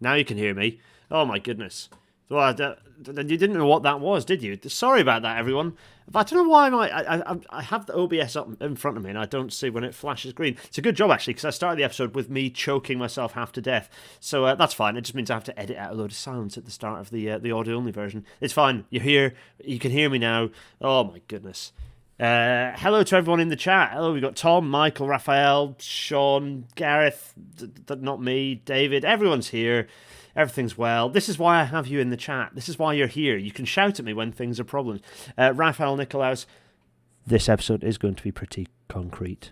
Now you can hear me. Oh my goodness. Well, you didn't know what that was, did you? Sorry about that, everyone. But I don't know why I have the OBS up in front of me and I don't see when it flashes green. It's a good job, actually, because I started the episode with me choking myself half to death. So that's fine. It just means I have to edit out a load of silence at the start of the audio-only version. It's fine. You're here. You can hear me now. Oh, my goodness. Hello to everyone in the chat. Hello, we've got Tom, Michael, Raphael, Sean, Gareth, not me, David. Everyone's here. Everything's well. This is why I have you in the chat. This is why you're here. You can shout at me when things are problems. Raphael Nicolaus, this episode is going to be pretty concrete.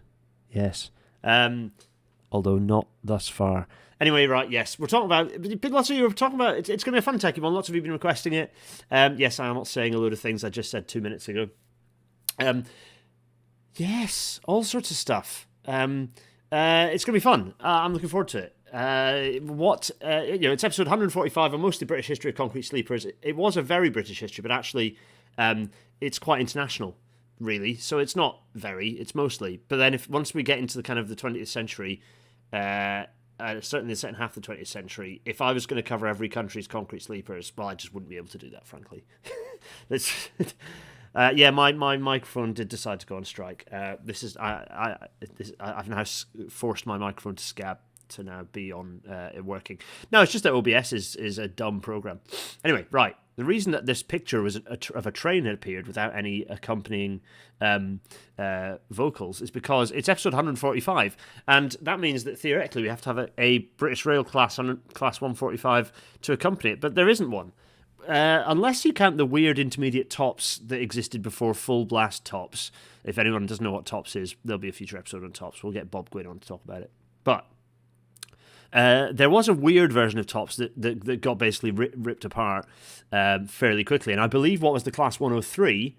Yes. Although not thus far. Anyway, right, yes. We're talking about, lots of you are talking about, it's going to be a fun techie one. Lots of you have been requesting it. Yes, I am not saying a load of things I just said 2 minutes ago. Yes, all sorts of stuff. It's going to be fun. I'm looking forward to it. It's episode 145 of Mostly British History of Concrete Sleepers. It was a very British history, but actually it's quite international, really. So it's not very, it's mostly. But then once we get into the kind of the 20th century, certainly the second half of the 20th century, if I was going to cover every country's concrete sleepers, well, I just wouldn't be able to do that, frankly. My microphone did decide to go on strike. I've now forced my microphone to scab to now be on working. No, it's just that OBS is a dumb program. Anyway, right. The reason that this picture was of a train had appeared without any accompanying vocals is because it's episode 145, and that means that theoretically we have to have a British Rail class 145 to accompany it, but there isn't one. Unless you count the weird intermediate tops that existed before full blast tops. If anyone doesn't know what tops is, there'll be a future episode on tops. We'll get Bob Gwynn on to talk about it. But there was a weird version of tops that got basically ripped apart fairly quickly. And I believe what was the class 103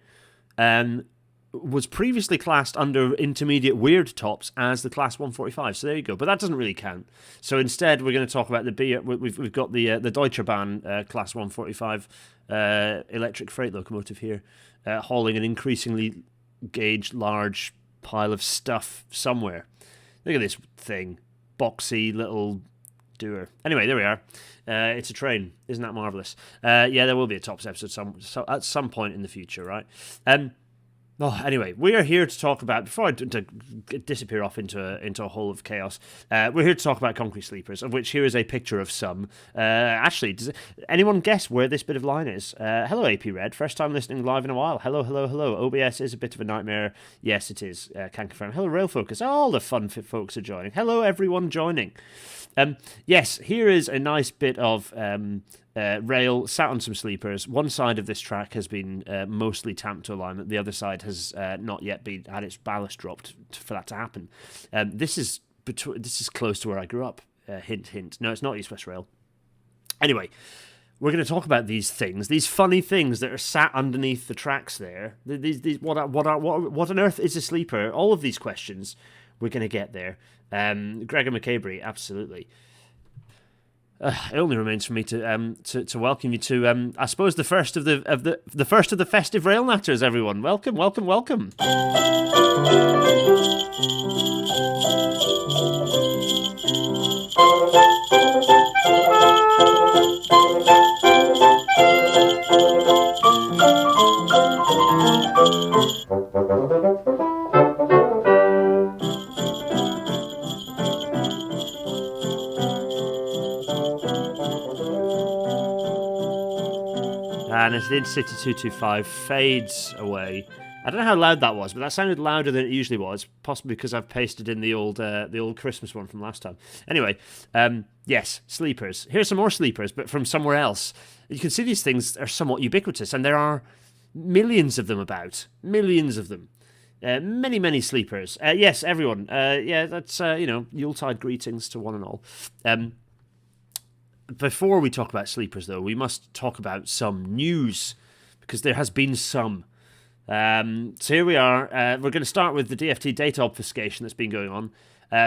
was previously classed under intermediate weird tops as the class 145. So there you go. But that doesn't really count. So instead, we're going to talk about we've got the Deutsche Bahn class 145 electric freight locomotive here, hauling an increasingly gauged large pile of stuff somewhere. Look at this thing. Boxy little doer. Anyway, there we are. It's a train. Isn't that marvellous? There will be a Tops episode at some point in the future, right? Anyway, we are here to talk about, before I disappear off into a hole of chaos, we're here to talk about concrete sleepers, of which here is a picture of some. Actually, does anyone guess where this bit of line is? Hello, AP Red. First time listening live in a while. Hello, hello, hello. OBS is a bit of a nightmare. Yes, it is. Can confirm. Hello, Rail Focus. All the fun folks are joining. Hello, everyone joining. Yes, here is a nice bit of rail sat on some sleepers. One side of this track has been mostly tamped to alignment. The other side has not yet had its ballast dropped for that to happen. This is close to where I grew up. Hint, hint. No, it's not East West Rail. Anyway, we're going to talk about these things, these funny things that are sat underneath the tracks there. What on earth is a sleeper? All of these questions, we're going to get there. Gregor McCabery, absolutely. It only remains for me to welcome you to I suppose the first of the festive rail natters, everyone. Welcome, welcome, welcome. And as the Intercity 225 fades away, I don't know how loud that was, but that sounded louder than it usually was, possibly because I've pasted in the old Christmas one from last time. Anyway, yes, sleepers. Here's some more sleepers, but from somewhere else. You can see these things are somewhat ubiquitous, and there are millions of them about. Millions of them. Many, many sleepers. Yes, everyone. That's, Yuletide greetings to one and all. Before we talk about sleepers, though, we must talk about some news, because there has been some. So here we are. We're going to start with the DFT data obfuscation that's been going on.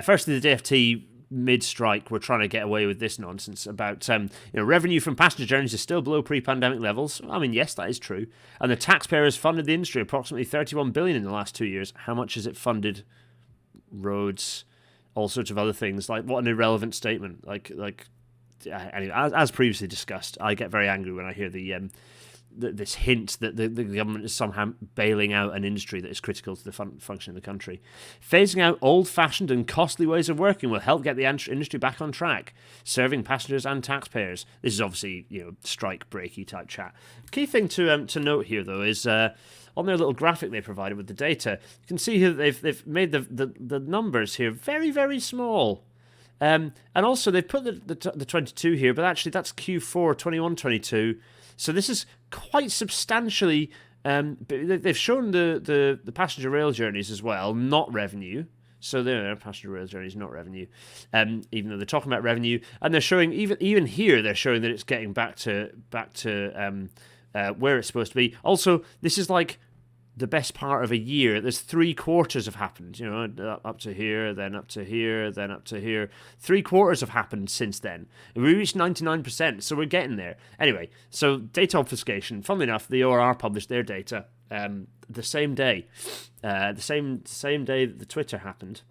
Firstly, the DFT mid-strike, we're trying to get away with this nonsense about revenue from passenger journeys is still below pre-pandemic levels. I mean, yes, that is true. And the taxpayers funded the industry approximately $31 billion in the last 2 years. How much has it funded roads, all sorts of other things? Like, what an irrelevant statement. Like anyway, as previously discussed, I get very angry when I hear this hint that the government is somehow bailing out an industry that is critical to the function of the country. Phasing out old-fashioned and costly ways of working will help get the industry back on track, serving passengers and taxpayers. This is obviously, strike-breaky type chat. Key thing to note here, though, is on their little graphic they provided with the data, you can see here that they've made the numbers here very, very small. And also they've put the 22 here, but actually that's Q4 21-22. So this is quite substantially. They've shown the passenger rail journeys as well, not revenue. So there, passenger rail journeys, not revenue. Even though they're talking about revenue, and they're showing even here they're showing that it's getting back to where it's supposed to be. Also, this is like the best part of a year. There's 3 quarters have happened, up to here, then up to here, then up to here. 3 quarters have happened since then. We reached 99%, so we're getting there. Anyway, so data obfuscation. Funnily enough, the ORR published their data the same day. The same day that the Twitter happened.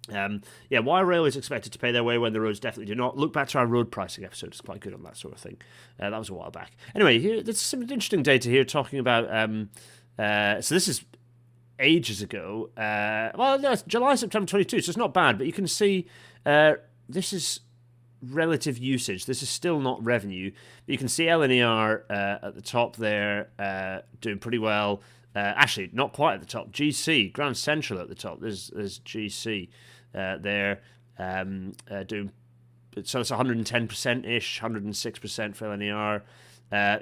Why rail is expected to pay their way when the roads definitely do not. Look back to our road pricing episode. It's quite good on that sort of thing. That was a while back. Anyway, there's some interesting data here talking about... so this is ages ago. No, it's July, September 22, so it's not bad. But you can see this is relative usage. This is still not revenue. But you can see LNER at the top there doing pretty well. Actually, not quite at the top. GC, Grand Central at the top. There's GC there doing... So it's 110%-ish, 106% for LNER.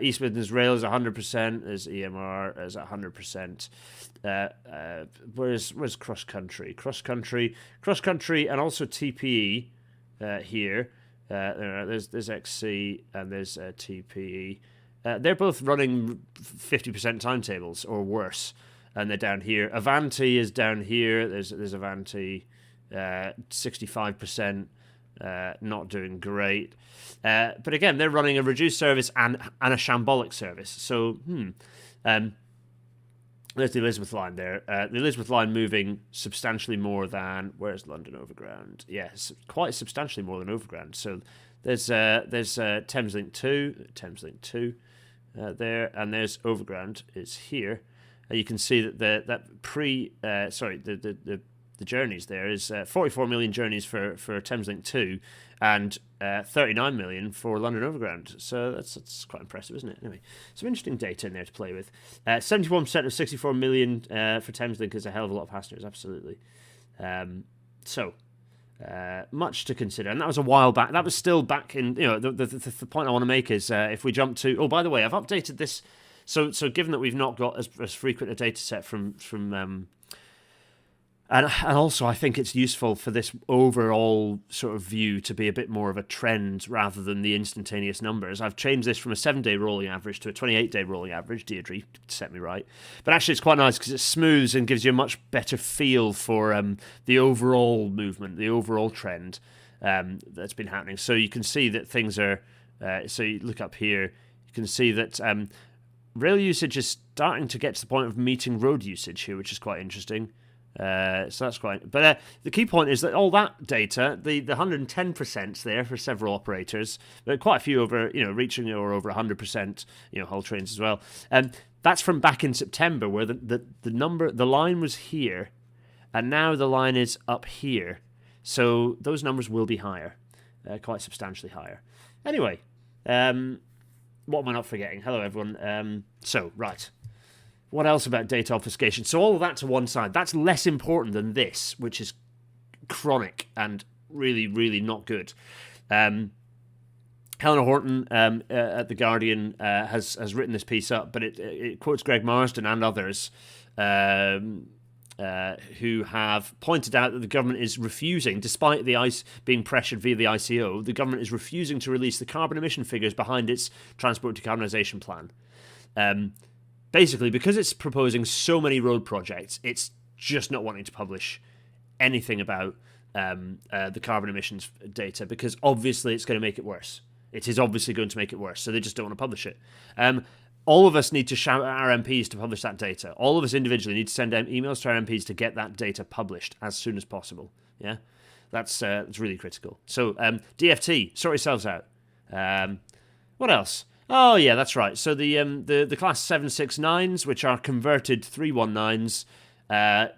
East Midlands Rail is 100%. There's EMR is 100%. Where's Cross Country? Cross Country, and also TPE here. There's XC and there's TPE. They're both running 50% timetables or worse, and they're down here. Avanti is down here. There's Avanti, 65%. Not doing great. But again, they're running a reduced service and a shambolic service. So, there's the Elizabeth line there. The Elizabeth line moving substantially more than... Where's London Overground? Yes, quite substantially more than Overground. So there's Thameslink 2 there, and there's Overground is here. You can see that the journeys there is 44 million journeys for Thameslink 2 and 39 million for London Overground. So that's quite impressive, isn't it? Anyway, some interesting data in there to play with. 71% of 64 million for Thameslink is a hell of a lot of passengers, absolutely. Much to consider. And that was a while back. That was still back in, the point I want to make is if we jump to... Oh, by the way, I've updated this. So given that we've not got as frequent a data set from and also I think it's useful for this overall sort of view to be a bit more of a trend rather than the instantaneous numbers. I've changed this from a 7-day rolling average to a 28-day rolling average. Deirdre set me right. But actually it's quite nice because it smooths and gives you a much better feel for the overall movement, the overall trend that's been happening. So you can see that things are... so you look up here, you can see that rail usage is starting to get to the point of meeting road usage here, which is quite interesting. So that's quite... But the key point is that all that data, the 110% there for several operators, but quite a few over, reaching or over 100%, Hull Trains as well. That's from back in September, where the line was here, and now the line is up here. So those numbers will be higher, quite substantially higher. Anyway, what am I not forgetting? Hello, everyone. Right. What else about data obfuscation? So all of that to one side. That's less important than this, which is chronic and really, really not good. Helena Horton at The Guardian has written this piece up, but it quotes Greg Marsden and others who have pointed out that the government is refusing, despite the ICE being pressured via the ICO, the government is refusing to release the carbon emission figures behind its transport decarbonisation plan. Basically, because it's proposing so many road projects, it's just not wanting to publish anything about the carbon emissions data, because obviously it's going to make it worse. It is obviously going to make it worse, so they just don't want to publish it. All of us need to shout at our MPs to publish that data. All of us individually need to send emails to our MPs to get that data published as soon as possible. Yeah. That's really critical. So DFT, sort yourselves out. What else? Oh yeah, that's right. So the class 769s, which are converted 319s,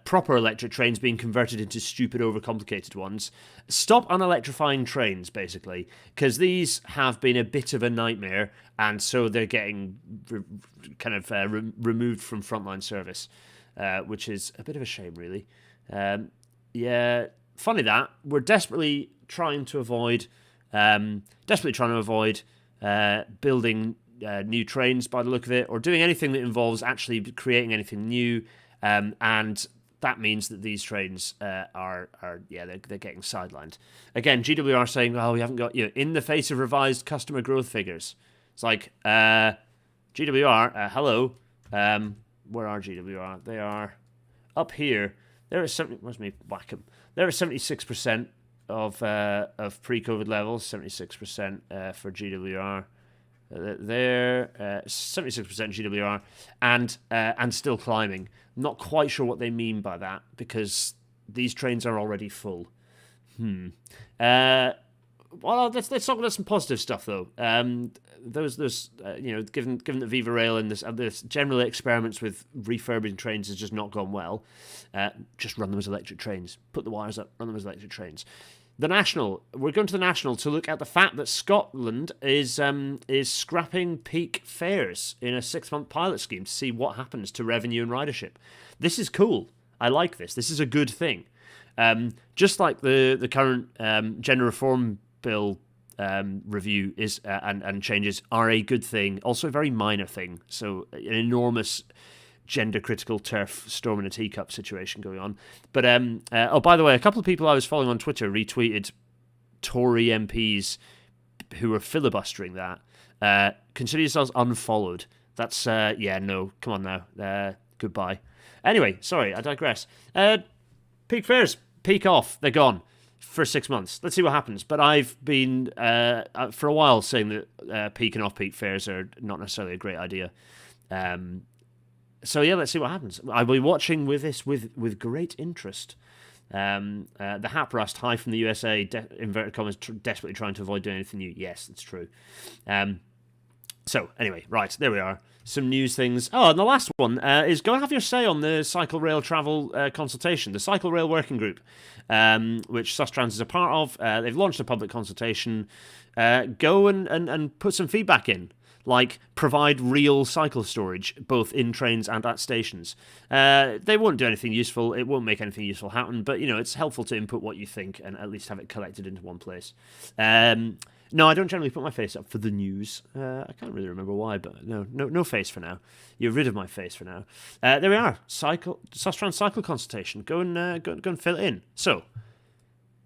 proper electric trains being converted into stupid, overcomplicated ones. Stop unelectrifying trains, basically, because these have been a bit of a nightmare, and so they're getting removed from frontline service, which is a bit of a shame, really. Yeah, funny that we're desperately trying to avoid building new trains by the look of it, or doing anything that involves actually creating anything new. And that means that these trains they're getting sidelined. Again, GWR saying, "Oh, we haven't got you." In the face of revised customer growth figures, it's like GWR. Hello, where are GWR? They are up here. They're at 70. Where's me? Whack 'em. They're at 76% of pre-COVID levels. 76% for GWR. They're 76% GWR and still climbing. Not quite sure what they mean by that, because these trains are already full. Well, let's talk about some positive stuff though. Given that Viva Rail and this generally experiments with refurbishing trains has just not gone well, just run them as electric trains. Put the wires up, run them as electric trains. The National. We're going to the National to look at the fact that Scotland is scrapping peak fares in a 6-month pilot scheme to see what happens to revenue and ridership. This is cool. I like this. This is a good thing. Just like the current gender reform bill review is and changes are a good thing. Also a very minor thing. So an enormous gender-critical turf storm in a teacup situation going on. But, by the way, a couple of people I was following on Twitter retweeted Tory MPs who were filibustering that. Consider yourselves unfollowed. That's, no, come on now. Goodbye. Anyway, sorry, I digress. Peak fares, peak off, they're gone for 6 months. Let's see what happens. But I've been, for a while, saying that peak and off-peak fares are not necessarily a great idea. So yeah, let's see what happens. I'll be watching this with great interest. The Haprust, high from the USA, inverted commas, desperately trying to avoid doing anything new. Yes, that's true. So anyway, right, there we are. Some news things. Oh, and the last one is go and have your say on the Cycle Rail Travel consultation, the Cycle Rail Working Group, which Sustrans is a part of. They've launched a public consultation. Go and put some feedback in. Like, provide real cycle storage, both in trains and at stations. They won't do anything useful. It won't make anything useful happen. But, it's helpful to input what you think and at least have it collected into one place. No, I don't generally put my face up for the news. I can't really remember why, but no face for now. You're rid of my face for now. There we are. Sustrans Cycle Consultation. Go and fill it in. So,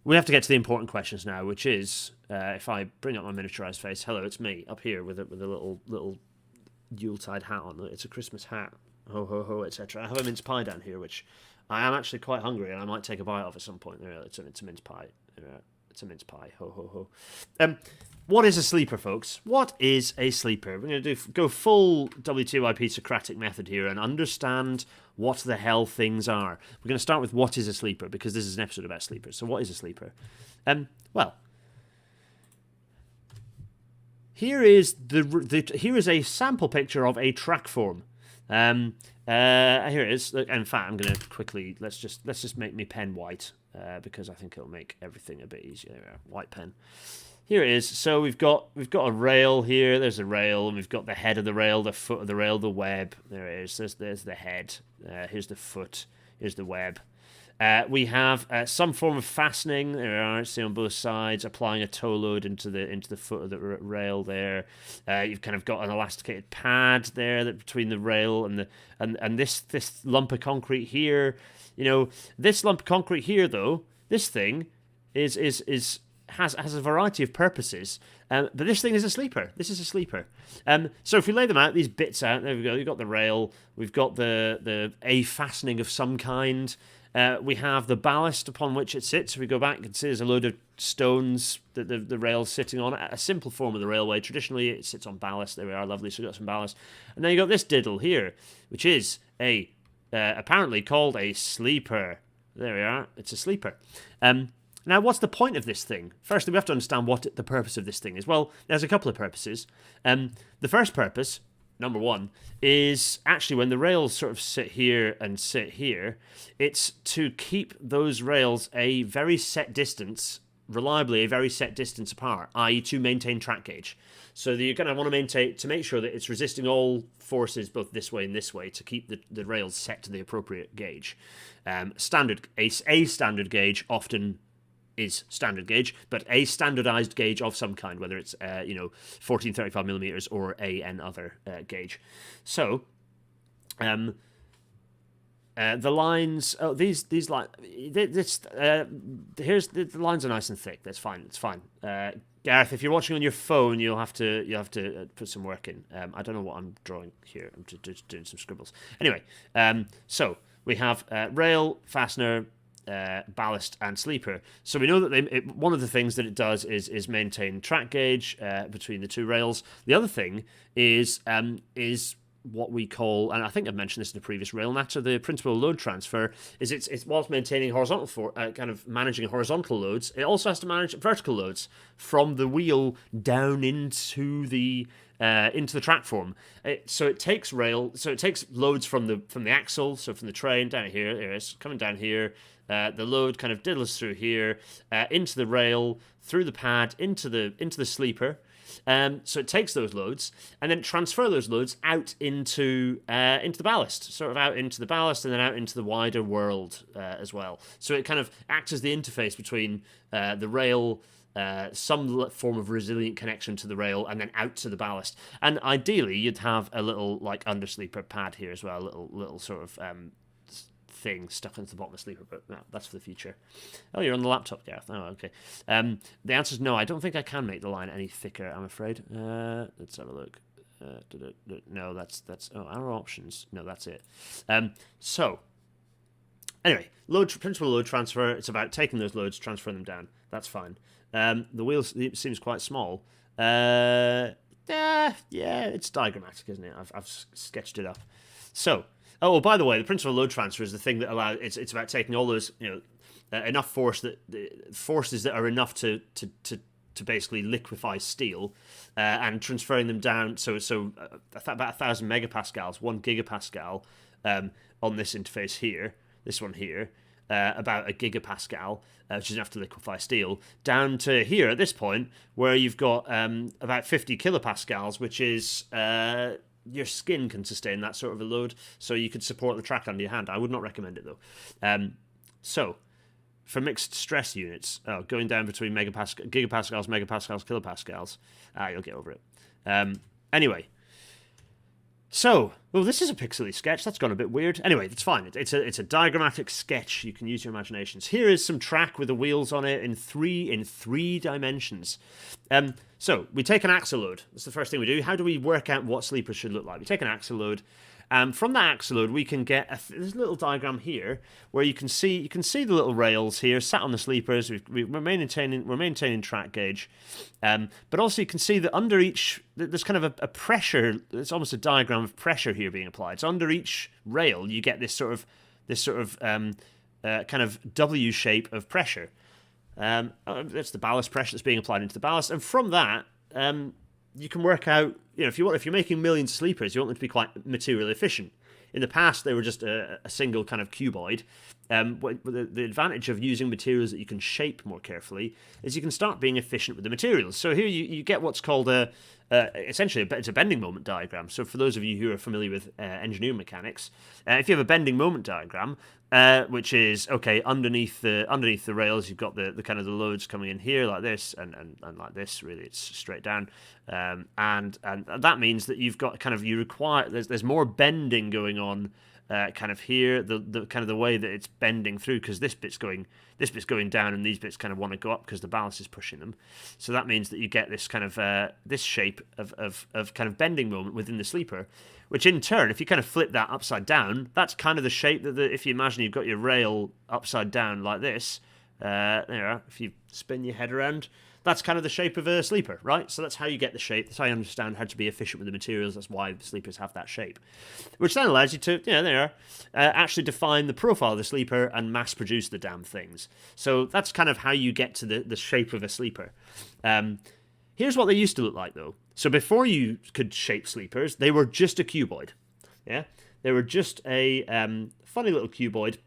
we have to get to the important questions now, which is, if I bring up my miniaturized face, hello, it's me, up here with a little Yuletide hat on. It's a Christmas hat, ho, ho, ho, etc. I have a mince pie down here, which I am actually quite hungry, and I might take a bite of at some point. It's a mince pie. It's a mince pie, ho, ho, ho. What is a sleeper, folks? What is a sleeper? We're going to go full WTYP Socratic method here and understand what the hell things are. We're going to start with what is a sleeper, because this is an episode about sleepers. So what is a sleeper? Well, here is here is a sample picture of a track form. Here it is. In fact, I'm going to quickly let's just make my pen white because I think it'll make everything a bit easier. There we are, white pen. Here it is. So we've got a rail here. There's a rail, and we've got the head of the rail, the foot of the rail, the web. There it is. There's the head. Here's the foot. Here's the web. We have some form of fastening. There we are. See on both sides, applying a tow load into the foot of the rail. There, you've kind of got an elasticated pad there between the rail and this lump of concrete here. This lump of concrete here, though, this thing has a variety of purposes, but this thing is a sleeper. This is a sleeper. So if we lay them out, these bits out, there we go. You've got the rail. We've got a fastening of some kind. We have the ballast upon which it sits. If we go back, you can see there's a load of stones that the rail's sitting on. A simple form of the railway. Traditionally, it sits on ballast. There we are, lovely. So we've got some ballast. And then you've got this diddle here, which is apparently called a sleeper. There we are. It's a sleeper. Now, what's the point of this thing? Firstly, we have to understand what the purpose of this thing is. Well, there's a couple of purposes. The first purpose, number one, is actually when the rails sort of sit here and sit here, it's to keep those rails a very set distance, reliably a very set distance apart, i.e. to maintain track gauge. So you're going to want to maintain, to make sure that it's resisting all forces both this way and this way, to keep the rails set to the appropriate gauge. A standard gauge often is standard gauge, but a standardized gauge of some kind, whether it's 1435 millimeters or an other gauge. So the lines, these lines, here's the lines are nice and thick. That's fine. It's fine. Gareth, if you're watching on your phone, you'll have to put some work in. I don't know what I'm drawing here. I'm just doing some scribbles. Anyway, so we have rail, fastener, ballast, and sleeper. So we know that one of the things that it does is maintain track gauge between the two rails. The other thing is what we call, and I think I've mentioned this in the previous rail matter, the principle of load transfer is it's whilst maintaining horizontal kind of managing horizontal loads, it also has to manage vertical loads from the wheel down into the track form. So it takes loads from the axle, so from the train down here. It's coming down here. The load kind of diddles through here, into the rail, through the pad, into the sleeper. So it takes those loads and then transfer those loads out into the ballast, sort of out into the ballast and then out into the wider world as well. So it kind of acts as the interface between the rail, some form of resilient connection to the rail, and then out to the ballast. And ideally, you'd have a little like undersleeper pad here as well, a little sort of thing stuck into the bottom of the sleeper, but no, that's for the future. Oh, you're on the laptop, Gareth. Oh, okay. The answer is no. I don't think I can make the line any thicker, I'm afraid. Let's have a look. No, that's our options. No, that's it. So anyway, principal load transfer. It's about taking those loads, transferring them down. That's fine. The wheel seems quite small. Yeah, it's diagrammatic, isn't it? I've sketched it up. So. Oh, by the way, the principal load transfer is the thing that allows. It's about taking all those, enough forces that are enough to basically liquefy steel, and transferring them down. So about 1,000 megapascals, 1 gigapascal, on this interface here, this one here, about a gigapascal, which is enough to liquefy steel, down to here at this point where you've got about 50 kilopascals, which is. Your skin can sustain that sort of a load, so you could support the track under your hand. I would not recommend it, though. So, for mixed stress units, going down between gigapascals, megapascals, kilopascals, you'll get over it. Anyway, so, well, this is a pixely sketch. That's gone a bit weird. Anyway, it's fine. It's a diagrammatic sketch. You can use your imaginations. Here is some track with the wheels on it in three dimensions. So we take an axle load. That's the first thing we do. How do we work out what sleepers should look like? We take an axle load. From that axle load, we can get there's a little diagram here where you can see the little rails here sat on the sleepers. We're maintaining track gauge, but also you can see that under each there's kind of a pressure. It's almost a diagram of pressure here being applied. So under each rail, you get this sort of kind of W shape of pressure. That's the ballast pressure that's being applied into the ballast, and from that, you can work out. If you're making millions of sleepers, you want them to be quite materially efficient. In the past, they were just a single kind of cuboid. The advantage of using materials that you can shape more carefully is you can start being efficient with the materials. So here you get what's called essentially it's a bending moment diagram. So for those of you who are familiar with engineering mechanics, if you have a bending moment diagram, which is underneath the rails, you've got the kind of the loads coming in here like this and like this. Really, it's straight down, and that means that you've got there's more bending going on. Kind of here, the kind of the way that it's bending through, because this bit's going down and these bits kind of want to go up because the ballast is pushing them. So that means that you get this kind of this shape of kind of bending moment within the sleeper, which in turn, if you kind of flip that upside down, that's kind of the shape that if you imagine you've got your rail upside down like this, there, if you spin your head around, that's kind of the shape of a sleeper, right? So that's how you get the shape. That's how you understand how to be efficient with the materials. That's why the sleepers have that shape, which then allows you to, actually define the profile of the sleeper and mass produce the damn things. So that's kind of how you get to the shape of a sleeper. Here's what they used to look like, though. So before you could shape sleepers, they were just a cuboid. Yeah, they were just a funny little cuboid.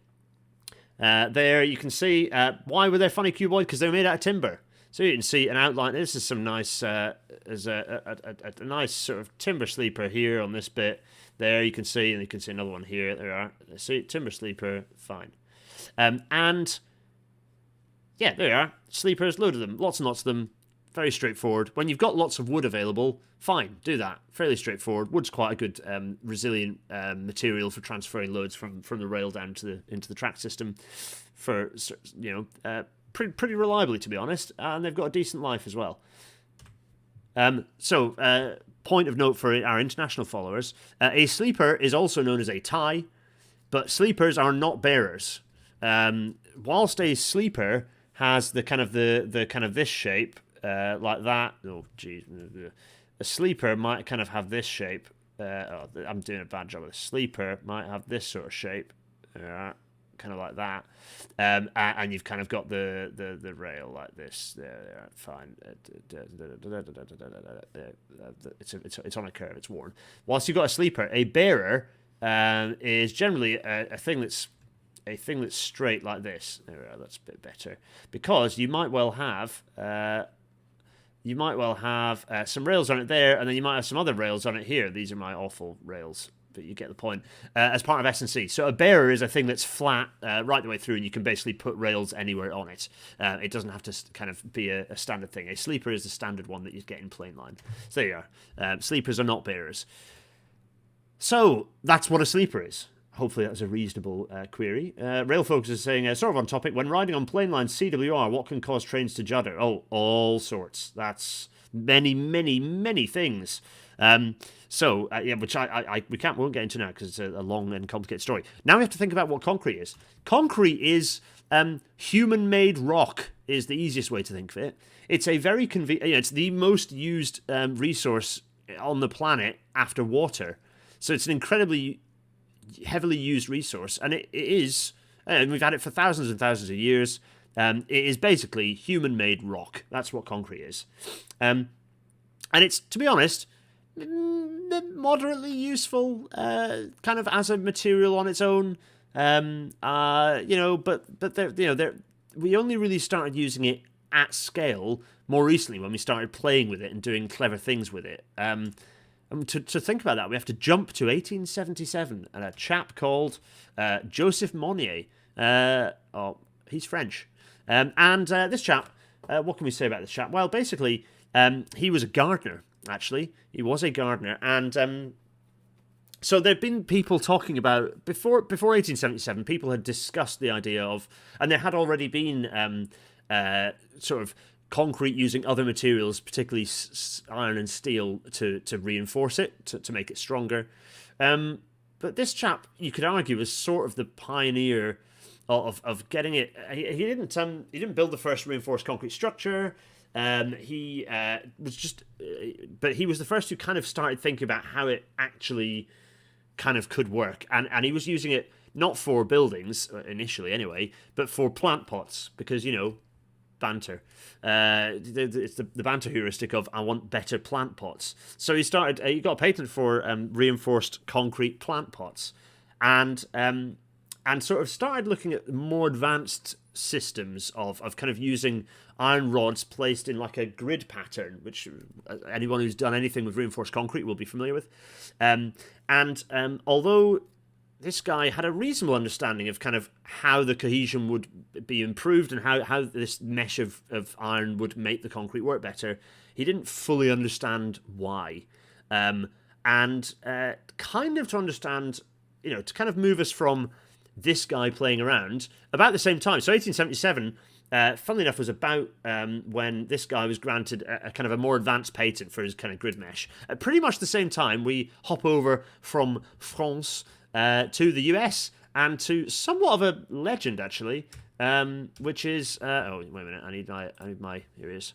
There you can see why were they funny cuboid? Because they were made out of timber. So you can see an outline. This is some nice, there's a nice sort of timber sleeper here on this bit. There you can see, and you can see another one here. There are. See, timber sleeper, fine. And yeah, there you are. Sleepers, load of them, lots and lots of them. Very straightforward. When you've got lots of wood available, fine, do that. Fairly straightforward. Wood's quite a good resilient material for transferring loads from the rail down to into the track system for pretty reliably, to be honest. And they've got a decent life as well. Point of note for our international followers: a sleeper is also known as a tie, but sleepers are not bearers. Whilst a sleeper has the kind of this shape. Like that. Oh, geez. A sleeper might kind of have this shape. I'm doing a bad job. A sleeper might have this sort of shape. Kind of like that. And you've kind of got the rail like this. There, fine. It's on a curve. It's worn. Whilst you've got a sleeper, a bearer is generally a thing that's straight like this. There, that's a bit better. Because you might well have some rails on it there, and then you might have some other rails on it here. These are my awful rails, but you get the point. As part of S&C. So a bearer is a thing that's flat right the way through, and you can basically put rails anywhere on it. It doesn't have to kind of be a standard thing. A sleeper is the standard one that you get in plain line. So there you are. Sleepers are not bearers. So that's what a sleeper is. Hopefully that was a reasonable query. Railfocus is saying, sort of on topic, when riding on plain line CWR, what can cause trains to judder? Oh, all sorts. That's many, many, many things. Which we won't get into now because it's a long and complicated story. Now we have to think about what concrete is. Concrete is human-made rock is the easiest way to think of it. It's a very it's the most used resource on the planet after water. So it's an incredibly heavily used resource, and it is, and we've had it for thousands and thousands of years. It is basically human-made rock. That's what concrete is, and it's, to be honest, moderately useful, kind of as a material on its own. We only really started using it at scale more recently when we started playing with it and doing clever things with it. To think about that, we have to jump to 1877 and a chap called Joseph Monnier. He's French. This chap, what can we say about this chap? Well, basically, he was a gardener, actually. He was a gardener. And so there have been people talking about, before 1877, people had discussed the idea of, and there had already been sort of concrete using other materials, particularly iron and steel, to reinforce it, to make it stronger. But this chap, you could argue, was sort of the pioneer of getting it. He didn't build the first reinforced concrete structure. He was the first who kind of started thinking about how it actually kind of could work, and he was using it not for buildings initially, anyway, but for plant pots, because banter. It's the banter heuristic of I want better plant pots. So he got a patent for reinforced concrete plant pots, and sort of started looking at more advanced systems of kind of using iron rods placed in like a grid pattern, which anyone who's done anything with reinforced concrete will be familiar with. Although this guy had a reasonable understanding of kind of how the cohesion would be improved and how this mesh of iron would make the concrete work better, he didn't fully understand why. Kind of to understand, to kind of move us from this guy playing around about the same time. So 1877, funnily enough, was about when this guy was granted a kind of a more advanced patent for his kind of grid mesh. At pretty much the same time, we hop over from France to the US and to somewhat of a legend, actually, which is... wait a minute, I need my... Here he is.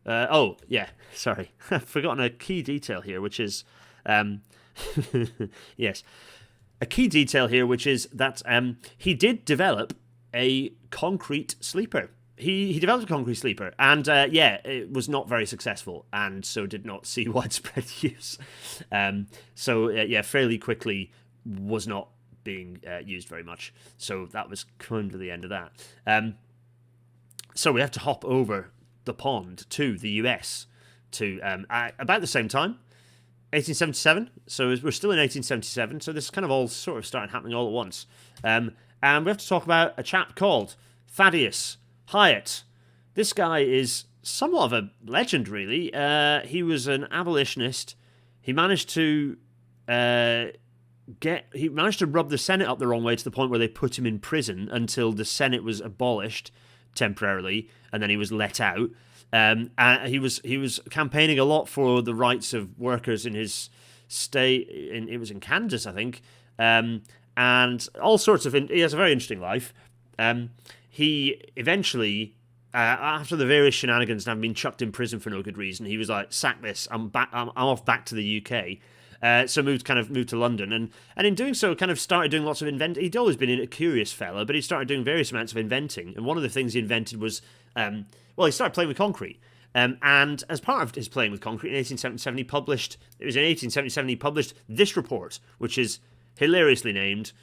Oh, yeah, sorry. I've forgotten a key detail here, which is... yes. A key detail here, which is that he did develop a concrete sleeper. He developed a concrete sleeper, and it was not very successful, and so did not see widespread use. Fairly quickly was not being used very much. So that was kind of the end of that. So we have to hop over the pond to the US to about the same time, 1877. So we're still in 1877. So this is kind of all sort of starting happening all at once. And we have to talk about a chap called Thaddeus Hyatt. This guy is somewhat of a legend, really. He was an abolitionist. He managed to rub the Senate up the wrong way to the point where they put him in prison until the Senate was abolished temporarily, and then he was let out. And he was campaigning a lot for the rights of workers in his state. It was in Kansas, I think, and all sorts of. He has a very interesting life. He eventually, after the various shenanigans and having been chucked in prison for no good reason, he was like, "Sack this! I'm back. I'm off back to the UK." So moved to London, and in doing so, kind of started doing lots of inventing. He'd always been a curious fella, but he started doing various amounts of inventing. And one of the things he invented was, he started playing with concrete. And as part of his playing with concrete in 1877, he published this report, which is hilariously named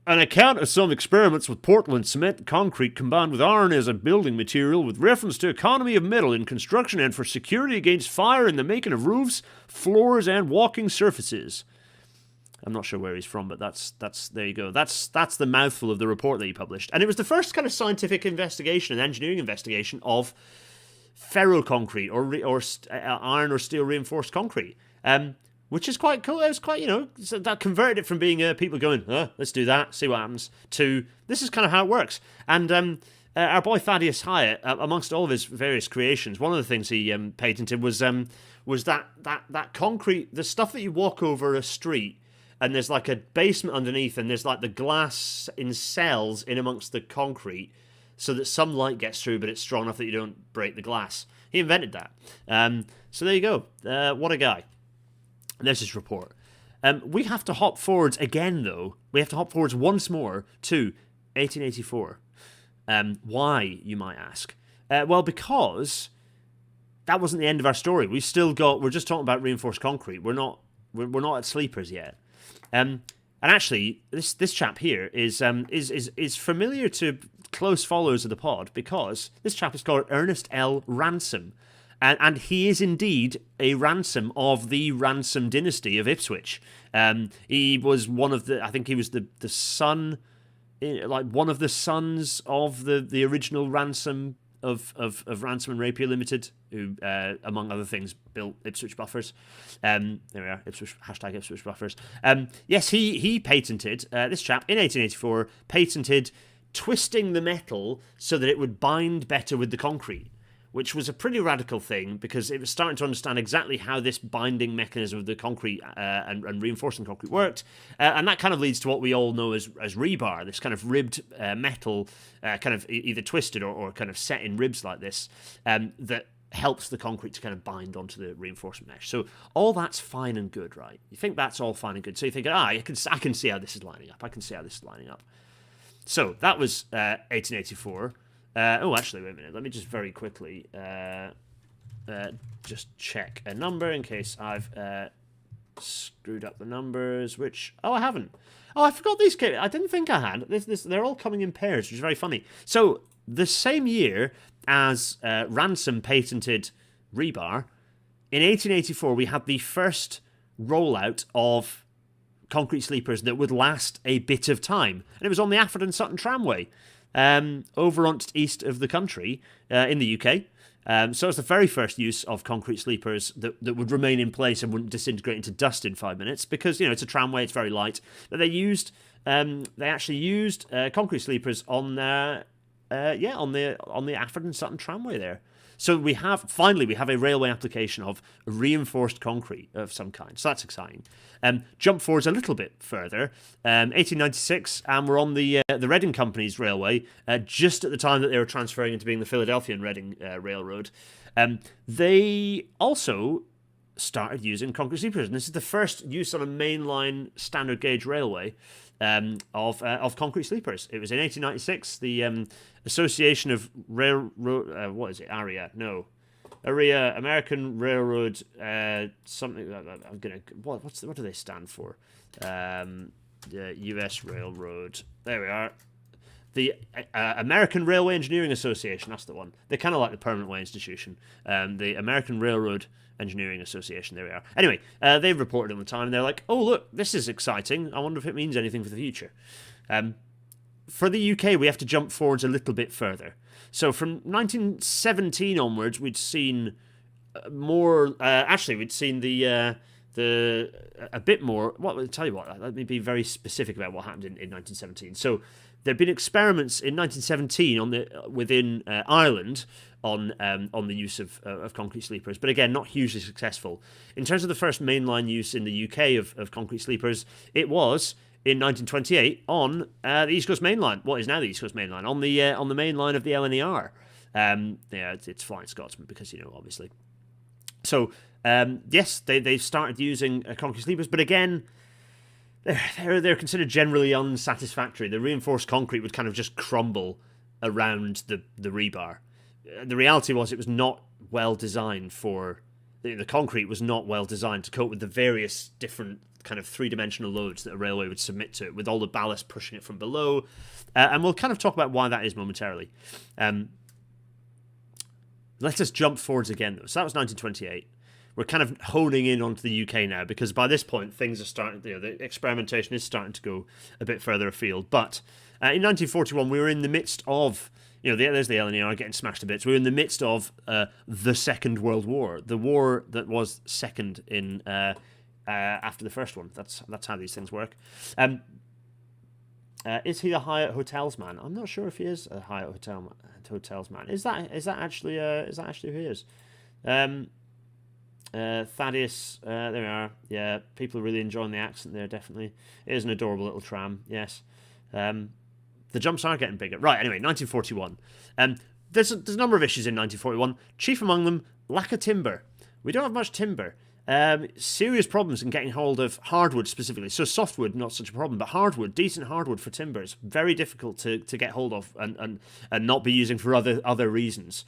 An account of some experiments with Portland cement and concrete combined with iron as a building material with reference to economy of metal in construction and for security against fire in the making of roofs, floors, and walking surfaces. I'm not sure where he's from, but that's there you go. That's the mouthful of the report that he published. And it was the first kind of scientific investigation and engineering investigation of ferroconcrete or iron or steel reinforced concrete. Which is quite cool. It was quite, that converted it from being people going, let's do that, see what happens, to this is kind of how it works. And our boy Thaddeus Hyatt, amongst all of his various creations, one of the things he patented was that concrete, the stuff that you walk over a street, and there's like a basement underneath, and there's like the glass in cells in amongst the concrete, so that some light gets through, but it's strong enough that you don't break the glass. He invented that. So there you go. What a guy. There's his report. We have to hop forwards again, though. We have to hop forwards once more to 1884. Why, you might ask? Well, because that wasn't the end of our story. We're just talking about reinforced concrete. We're not at sleepers yet. And actually, this chap here is familiar to close followers of the pod because this chap is called Ernest L. Ransome. And he is indeed a Ransom of the Ransom dynasty of Ipswich. He was one of the, I think he was the son, one of the sons of the original Ransom of Ransom and Rapier Limited, who, among other things, built Ipswich buffers. There we are, #Ipswich buffers. Yes, he patented, this chap, in 1884, patented twisting the metal so that it would bind better with the concrete, which was a pretty radical thing because it was starting to understand exactly how this binding mechanism of the concrete and reinforcing concrete worked. And that kind of leads to what we all know as rebar, this kind of ribbed metal, kind of either twisted or kind of set in ribs like this, that helps the concrete to kind of bind onto the reinforcement mesh. So all that's fine and good, right? You think that's all fine and good. So you think, I can see how this is lining up. So that was 1884. Actually, wait a minute. Let me just very quickly just check a number in case I've screwed up the numbers, which... Oh, I haven't. Oh, I forgot these. I didn't think I had. They're all coming in pairs, which is very funny. So, the same year as Ransom patented rebar, in 1884, we had the first rollout of concrete sleepers that would last a bit of time. And it was on the Afford and Sutton tramway. Over east of the country, in the UK. So it's the very first use of concrete sleepers that would remain in place and wouldn't disintegrate into dust in 5 minutes because, it's a tramway, it's very light. But they actually used concrete sleepers on the Afford and Sutton tramway there. So we have a railway application of reinforced concrete of some kind. So that's exciting. Jump forwards a little bit further, 1896, and we're on the Reading Company's railway, just at the time that they were transferring into being the Philadelphia and Reading Railroad. They also started using concrete sleepers, and this is the first use on a mainline standard gauge railway of concrete sleepers. It was in 1896. The Association of Railroad, what is it? ARIA, American Railroad, something. I'm gonna. What do they stand for? U.S. Railroad. There we are. The American Railway Engineering Association. That's the one. They're kind of like the Permanent Way Institution. The American Railroad Engineering Association. There we are. Anyway, they reported on the time, and they're like, "Oh, look, this is exciting. I wonder if it means anything for the future." For the UK, we have to jump forwards a little bit further. So from 1917 onwards, we'd seen more. Actually, we'd seen the a bit more. Well, I'll tell you what. Let me be very specific about what happened in 1917. So there'd been experiments in 1917 within Ireland on the use of concrete sleepers, but again, not hugely successful. In terms of the first mainline use in the UK of concrete sleepers, it was in 1928 on the East Coast Main Line, what is now the East Coast Main Line, on the main line of the LNER. It's Flying Scotsman because, obviously. So, yes, they started using concrete sleepers, but again, they're considered generally unsatisfactory. The reinforced concrete would kind of just crumble around the rebar. The reality was it was not well designed for... The concrete was not well designed to cope with the various different kind of three-dimensional loads that a railway would submit to it, with all the ballast pushing it from below. And we'll kind of talk about why that is momentarily. Let us jump forwards again, though. So that was 1928. We're kind of honing in onto the UK now, because by this point, things are starting... the experimentation is starting to go a bit further afield. But in 1941, we were in the midst of... there's the LNER getting smashed to bits. We were in the midst of the Second World War, the war that was second in after the first one. That's how these things work. Is he a Hyatt Hotels man? I'm not sure if he is a Hyatt Hotels man. Is that actually who he is? Thaddeus. There we are. Yeah, people are really enjoying the accent there. Definitely, it is an adorable little tram. Yes. The jumps are getting bigger. Right, anyway, 1941. There's a number of issues in 1941. Chief among them, lack of timber. We don't have much timber. Serious problems in getting hold of hardwood specifically. So softwood, not such a problem, but hardwood, decent hardwood for timber, is very difficult to get hold of and not be using for other reasons.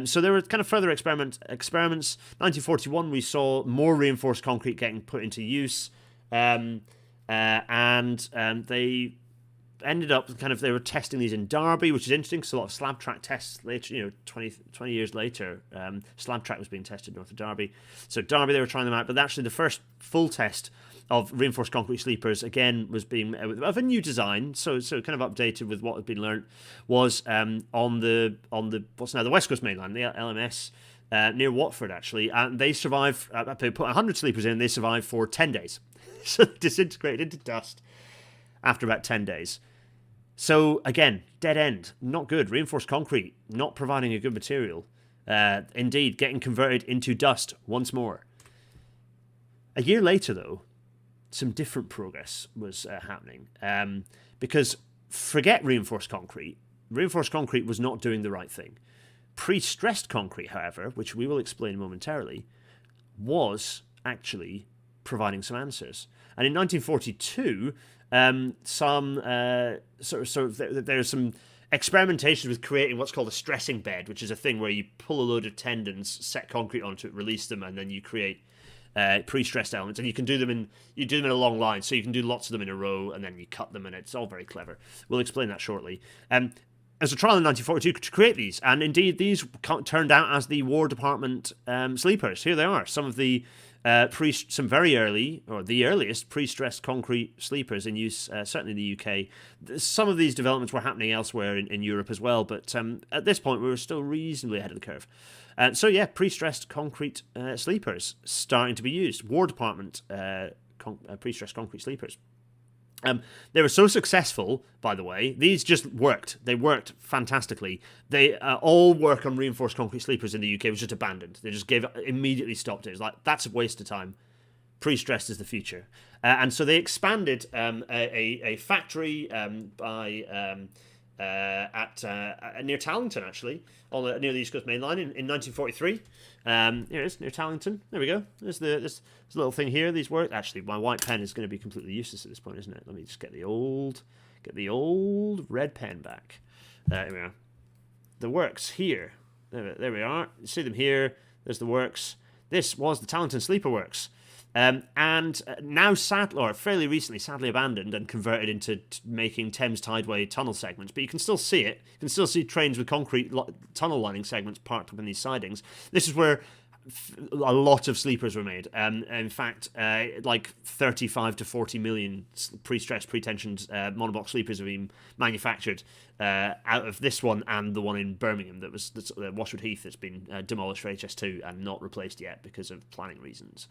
So there were kind of further experiments. 1941, we saw more reinforced concrete getting put into use, and they ended up they were testing these in Derby, which is interesting because a lot of slab track tests later, 20 years later, slab track was being tested north of Derby. So Derby, they were trying them out, but actually the first full test of reinforced concrete sleepers, again, was being of a new design, so kind of updated with what had been learnt, was on the what's now the West Coast Main Line, the LMS, near Watford, actually, and they survived. They put 100 sleepers in, they survived for 10 days. So they disintegrated into dust after about 10 days. So, again, dead end. Not good. Reinforced concrete, not providing a good material. Indeed, getting converted into dust once more. A year later, though, some different progress was happening. Because, forget reinforced concrete. Reinforced concrete was not doing the right thing. Pre-stressed concrete, however, which we will explain momentarily, was actually providing some answers. And in 1942... there's some experimentation with creating what's called a stressing bed, which is a thing where you pull a load of tendons, set concrete onto it, release them, and then you create pre-stressed elements. And you do them in a long line, so you can do lots of them in a row, and then you cut them, and it's all very clever. We'll explain that shortly. As a trial in 1942 to create these, and indeed these turned out as the War Department sleepers. Here they are, some of the some very early, or the earliest, pre-stressed concrete sleepers in use, certainly in the UK. Some of these developments were happening elsewhere in Europe as well, but at this point we were still reasonably ahead of the curve. So yeah, pre-stressed concrete sleepers starting to be used. War Department pre-stressed concrete sleepers. They were so successful, by the way. These just worked. They worked fantastically. They all work on reinforced concrete sleepers in the UK was just abandoned. They just immediately stopped it. It was like, that's a waste of time. Pre-stressed is the future. And so they expanded a factory near Tallington, actually, near the East Coast Main Line in 1943. Here it is, near Tallington. There we go. There's this little thing here. These work. Actually, my white pen is going to be completely useless at this point, isn't it? Let me just get the old red pen back. Here we are. The works here. There we are. You see them here. There's the works. This was the Tallington Sleeper Works. And now, fairly recently, sadly abandoned and converted into making Thames Tideway tunnel segments. But you can still see it. You can still see trains with concrete tunnel lining segments parked up in these sidings. This is where a lot of sleepers were made. In fact, like 35 to 40 million pre-stressed, pre-tensioned monobox sleepers have been manufactured out of this one and the one in Birmingham that was Washwood Heath that's been demolished for HS2 and not replaced yet because of planning reasons.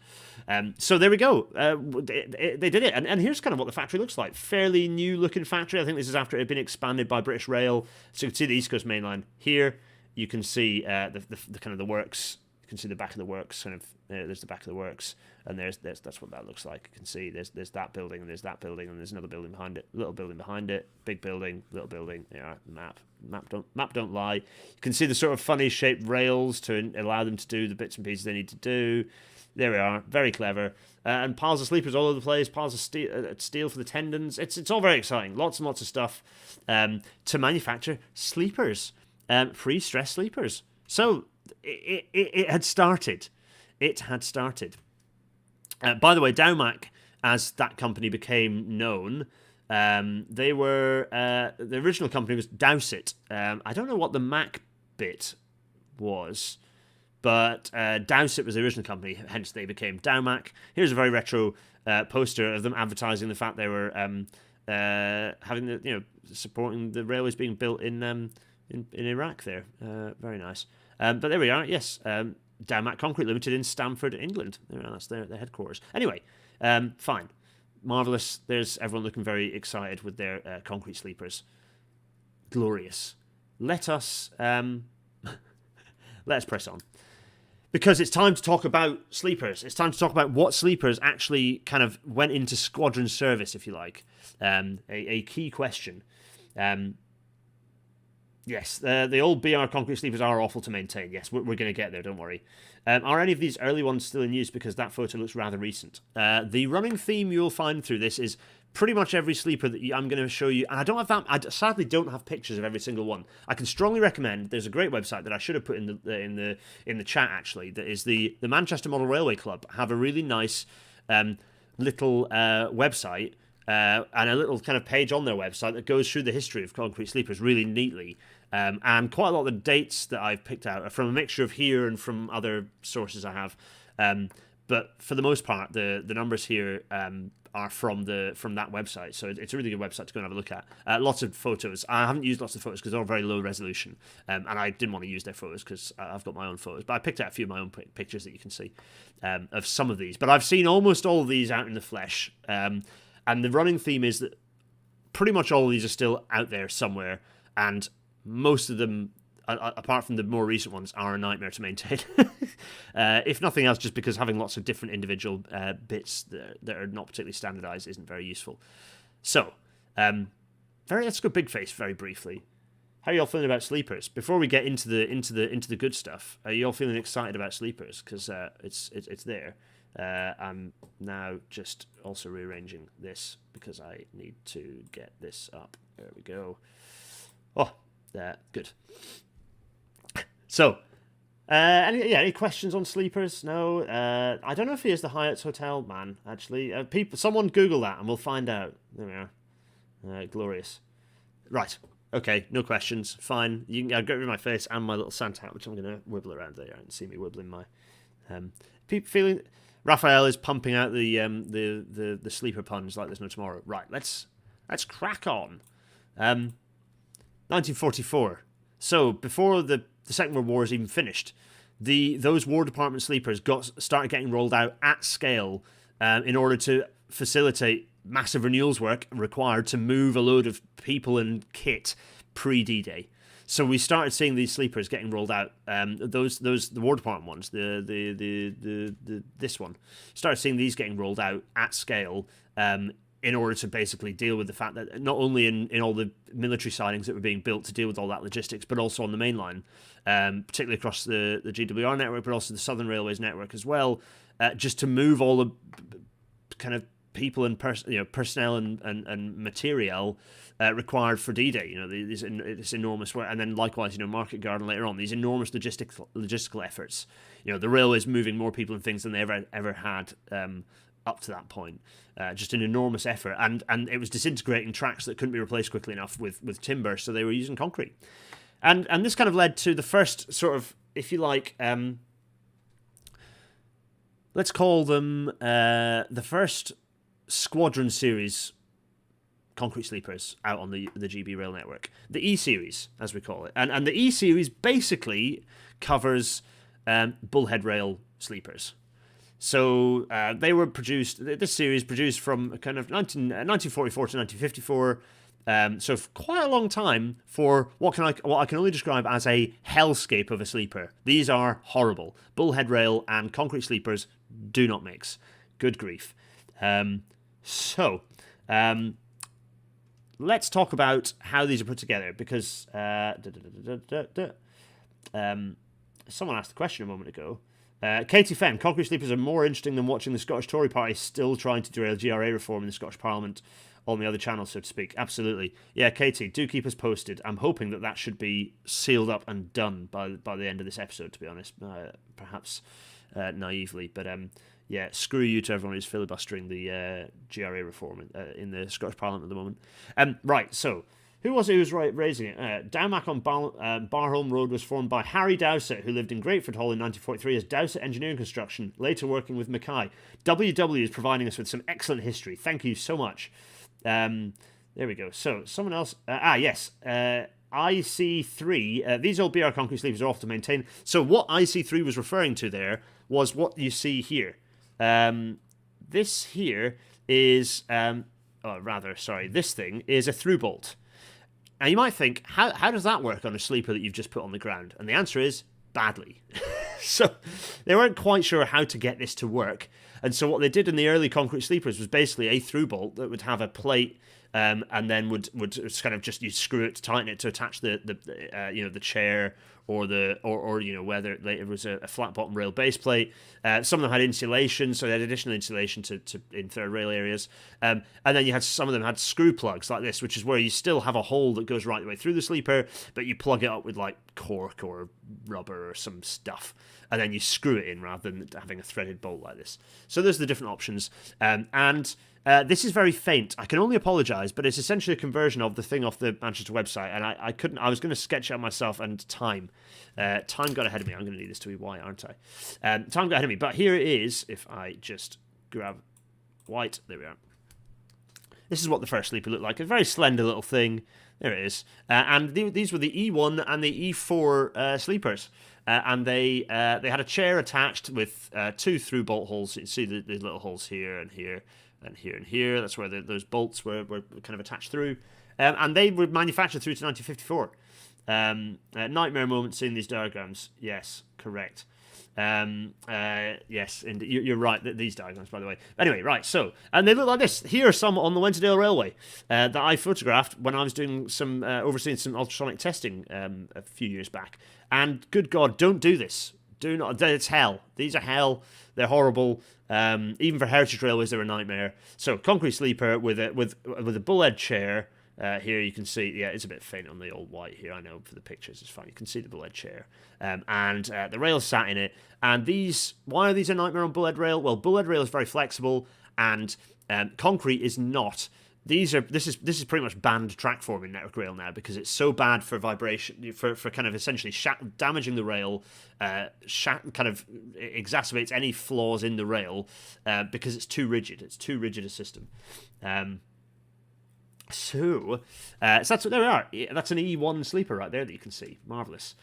So there we go. They did it. And here's kind of what the factory looks like. Fairly new looking factory. I think this is after it had been expanded by British Rail. So you can see the East Coast Main Line here. You can see the kind of the works. You can see the back of the works, there's the back of the works, and that's what that looks like. You can see there's that building, and there's that building, and there's another building behind it, little building behind it, big building, little building. There are the map don't lie. You can see the sort of funny shaped rails to allow them to do the bits and pieces they need to do. There we are, very clever, and piles of sleepers all over the place, piles of steel for the tendons. It's all very exciting, lots and lots of stuff to manufacture sleepers, pre-stress sleepers. So. It had started. It had started. By the way, Dowmac, as that company became known, they were the original company was Dowsit. I don't know what the Mac bit was, but Dowsit was the original company. Hence, they became Dowmac. Here's a very retro poster of them advertising the fact they were having supporting the railways being built in Iraq. There, very nice. But there we are, yes. Dowmac Concrete Limited in Stamford, England. That's their headquarters. Anyway, fine. Marvellous. There's everyone looking very excited with their concrete sleepers. Glorious. Let us press on. Because it's time to talk about sleepers. It's time to talk about what sleepers actually kind of went into squadron service, if you like. A key question. Yes, the old BR concrete sleepers are awful to maintain. Yes, we're going to get there, don't worry. Are any of these early ones still in use? Because that photo looks rather recent. The running theme you'll find through this is pretty much every sleeper that I'm going to show you. And I don't have that. I sadly don't have pictures of every single one. I can strongly recommend. There's a great website that I should have put in the chat actually. That is the Manchester Model Railway Club have a really nice little website. And a little kind of page on their website that goes through the history of concrete sleepers really neatly. And quite a lot of the dates that I've picked out are from a mixture of here and from other sources I have. But for the most part, the numbers here are from that website. So it's a really good website to go and have a look at. Lots of photos. I haven't used lots of photos because they're all very low resolution. And I didn't want to use their photos because I've got my own photos. But I picked out a few of my own pictures that you can see of some of these. But I've seen almost all of these out in the flesh. And the running theme is that pretty much all of these are still out there somewhere, and most of them, apart from the more recent ones, are a nightmare to maintain. If nothing else, just because having lots of different individual bits that are not particularly standardized isn't very useful. So, let's go big face very briefly. How are you all feeling about sleepers? Before we get into the good stuff, are you all feeling excited about sleepers? Because it's there. I'm now just also rearranging this because I need to get this up. There we go. Oh, good. So, any questions on sleepers? No, I don't know if he is the Hyatt's hotel man. Actually, someone Google that and we'll find out. There we are. Glorious. Right. Okay. No questions. Fine. You can get rid of my face and my little Santa hat, which I'm going to wibble around there and see me wibbling my. People feeling. Raphael is pumping out the sleeper puns like there's no tomorrow. Right. Let's crack on. 1944. So before the Second World War is even finished, those War Department sleepers started getting rolled out at scale in order to facilitate massive renewals work required to move a load of people and kit pre-D-Day. So we started seeing these sleepers getting rolled out. The War Department ones, this one, started seeing these getting rolled out at scale. In order to basically deal with the fact that not only in all the military sidings that were being built to deal with all that logistics, but also on the main line, particularly across the GWR network, but also the Southern Railways network as well, just to move all the kind of people and personnel and material required for D-Day. This enormous work, and then likewise, Market Garden later on, these enormous logistical efforts. The railways moving more people and things than they ever had up to that point. Just an enormous effort, and it was disintegrating tracks that couldn't be replaced quickly enough with timber, so they were using concrete. And this kind of led to the first sort of, if you like, let's call them the first Squadron Series concrete sleepers out on the GB Rail network. The E-Series, as we call it. And the E-Series basically covers bullhead rail sleepers. So they were produced, this series produced from kind of 1944 to 1954, so for quite a long time for what I can only describe as a hellscape of a sleeper. These are horrible. Bullhead rail and concrete sleepers do not mix. Good grief. Let's talk about how these are put together, because someone asked the question a moment ago. Katie Fenn, concrete sleepers are more interesting than watching the Scottish Tory party still trying to derail GRA reform in the Scottish Parliament on the other channel, so to speak. Absolutely. Yeah, Katie, do keep us posted. I'm hoping that should be sealed up and done by the end of this episode, to be honest. Perhaps naively, but yeah, screw you to everyone who's filibustering the GRA reform in the Scottish Parliament at the moment. Right, so who was it who was raising it? Dowmac on Barholme Road was formed by Harry Dowsett, who lived in Grateford Hall in 1943 as Dowsett Engineering Construction, later working with Mackay. WW is providing us with some excellent history. Thank you so much. There we go. So, someone else... yes. IC3. These old BR concrete sleeves are often maintained. So, what IC3 was referring to there was what you see here. This here is... this thing is a through bolt. Now, you might think, how does that work on a sleeper that you've just put on the ground? And the answer is, badly. So, they weren't quite sure how to get this to work. And so what they did in the early concrete sleepers was basically a through bolt that would have a plate, and then would kind of just, you screw it to tighten it to attach the chair or whether it was a flat bottom rail base plate. Some of them had insulation, so they had additional insulation to in third rail areas. And then you had some of them had screw plugs like this, which is where you still have a hole that goes right the way through the sleeper, but you plug it up with like cork or rubber or some stuff, and then you screw it in rather than having a threaded bolt like this. So those are the different options. This is very faint. I can only apologise, but it's essentially a conversion of the thing off the Manchester website, and I couldn't. I was going to sketch it out myself, and time got ahead of me. I'm going to need this to be white, aren't I? Time got ahead of me, but here it is. If I just grab white, there we are. This is what the first sleeper looked like. A very slender little thing. There it is. And these were the E1 and the E4 sleepers. And they had a chair attached with two through bolt holes. You can see the little holes here and here and here and here. That's where those bolts were kind of attached through. And they were manufactured through to 1954. Nightmare moment seeing these diagrams. Yes, correct. Yes, and you're right, these diagrams, by the way. Anyway, right, so, and they look like this. Here are some on the Wensleydale Railway that I photographed when I was doing overseeing some ultrasonic testing a few years back. And good God, don't do this. Do not. It's hell. These are hell. They're horrible. Even for heritage railways, they're a nightmare. So, concrete sleeper with a bull-head chair. Here you can see, yeah, it's a bit faint on the old white here. I know for the pictures, it's fine. You can see the bullhead chair, and the rail sat in it. And why are these a nightmare on bullhead rail? Well, bullhead rail is very flexible, and concrete is not. This is pretty much banned track forming network rail now because it's so bad for vibration, for kind of essentially damaging the rail, kind of exacerbates any flaws in the rail because it's too rigid. It's too rigid a system. So that's what there we are. That's an E1 sleeper right there that you can see. Marvellous.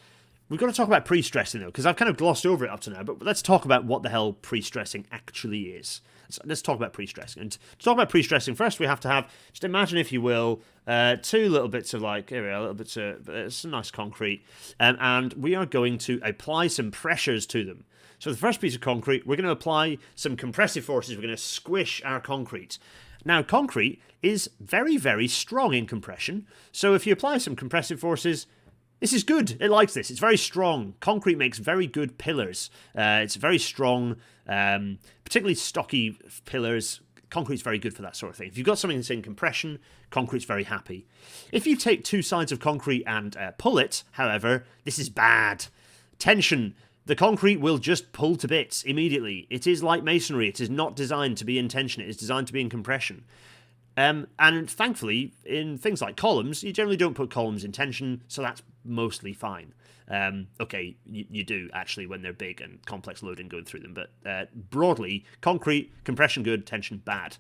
We've got to talk about pre-stressing though, because I've kind of glossed over it up to now, but let's talk about what the hell pre-stressing actually is. So let's talk about pre-stressing. And to talk about pre-stressing, first we have to have, just imagine, if you will, two little bits of here we are, little bits of some nice concrete, and we are going to apply some pressures to them. So the first piece of concrete, we're going to apply some compressive forces. We're going to squish our concrete. Now, concrete is very, very strong in compression. So if you apply some compressive forces, this is good. It likes this. It's very strong. Concrete makes very good pillars. It's very strong, particularly stocky pillars. Concrete's very good for that sort of thing. If you've got something that's in compression, concrete's very happy. If you take two sides of concrete and pull it, however, this is bad. Tension. The concrete will just pull to bits immediately. It is like masonry. It is not designed to be in tension. It is designed to be in compression. And thankfully, in things like columns, you generally don't put columns in tension, so that's mostly fine. Okay, you do, actually, when they're big and complex loading going through them, but broadly, concrete, compression good, tension bad.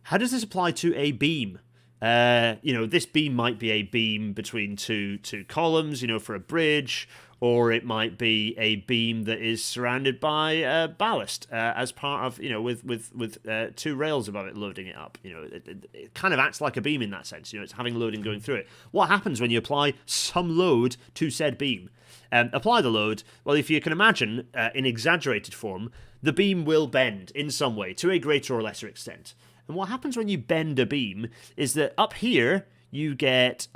How does this apply to a beam? This beam might be a beam between two columns, for a bridge, or it might be a beam that is surrounded by ballast as part of, with two rails above it loading it up. It kind of acts like a beam in that sense. It's having loading going through it. What happens when you apply some load to said beam? Apply the load. Well, if you can imagine, in exaggerated form, the beam will bend in some way to a greater or lesser extent. And what happens when you bend a beam is that up here you get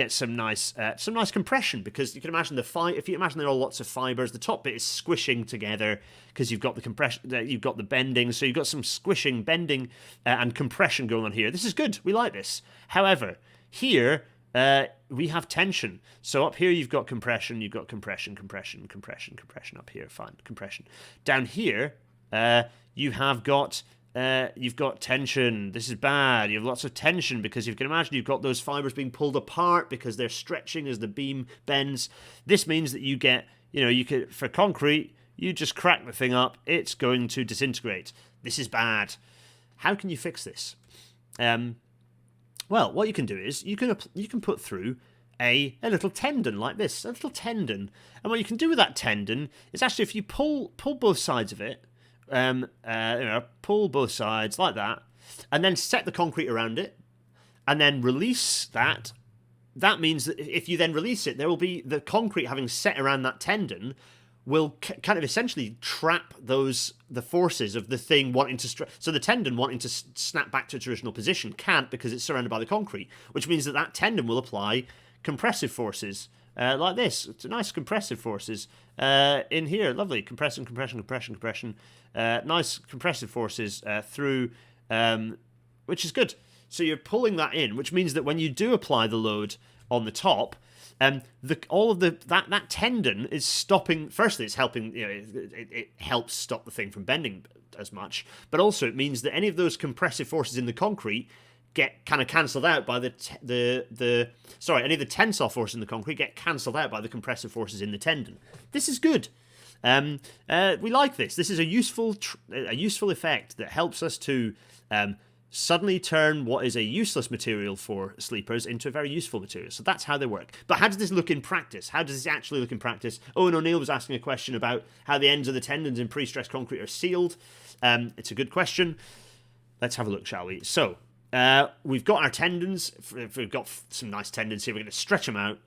some nice compression, because you can imagine if you imagine there are lots of fibers, the top bit is squishing together because you've got the compression, you've got the bending, so you've got some squishing, bending, and compression going on here. This is good. We like this. However, here we have tension. So up here you've got compression, compression up here. Fine, compression. Down here you've got tension. This is bad. You have lots of tension because you can imagine you've got those fibers being pulled apart because they're stretching as the beam bends. This means that you get, for concrete, you just crack the thing up, it's going to disintegrate. This is bad. How can you fix this? Well, what you can do is you can put through a little tendon like this, a little tendon. And what you can do with that tendon is actually, if you pull both sides of it, pull both sides like that, and then set the concrete around it, and then release that. That means that if you then release it, there will be the concrete having set around that tendon will kind of essentially trap the forces of the thing wanting to so the tendon wanting to snap back to its original position can't, because it's surrounded by the concrete, which means that tendon will apply compressive forces like this. It's nice compressive forces in here. Lovely compression. Nice compressive forces through, which is good. So you're pulling that in, which means that when you do apply the load on the top, that tendon is stopping. Firstly, it's helping. It helps stop the thing from bending as much, but also it means that any of those compressive forces in the concrete get kind of cancelled out by any of the tensile forces in the concrete get cancelled out by the compressive forces in the tendon. This is good. We like this. This is a useful effect that helps us to suddenly turn what is a useless material for sleepers into a very useful material. So that's how they work. But how does this look in practice? How does this actually look in practice? Owen O'Neill was asking a question about how the ends of the tendons in pre-stressed concrete are sealed. It's a good question. Let's have a look, shall we? So we've got our tendons. We've got some nice tendons here. We're going to stretch them out.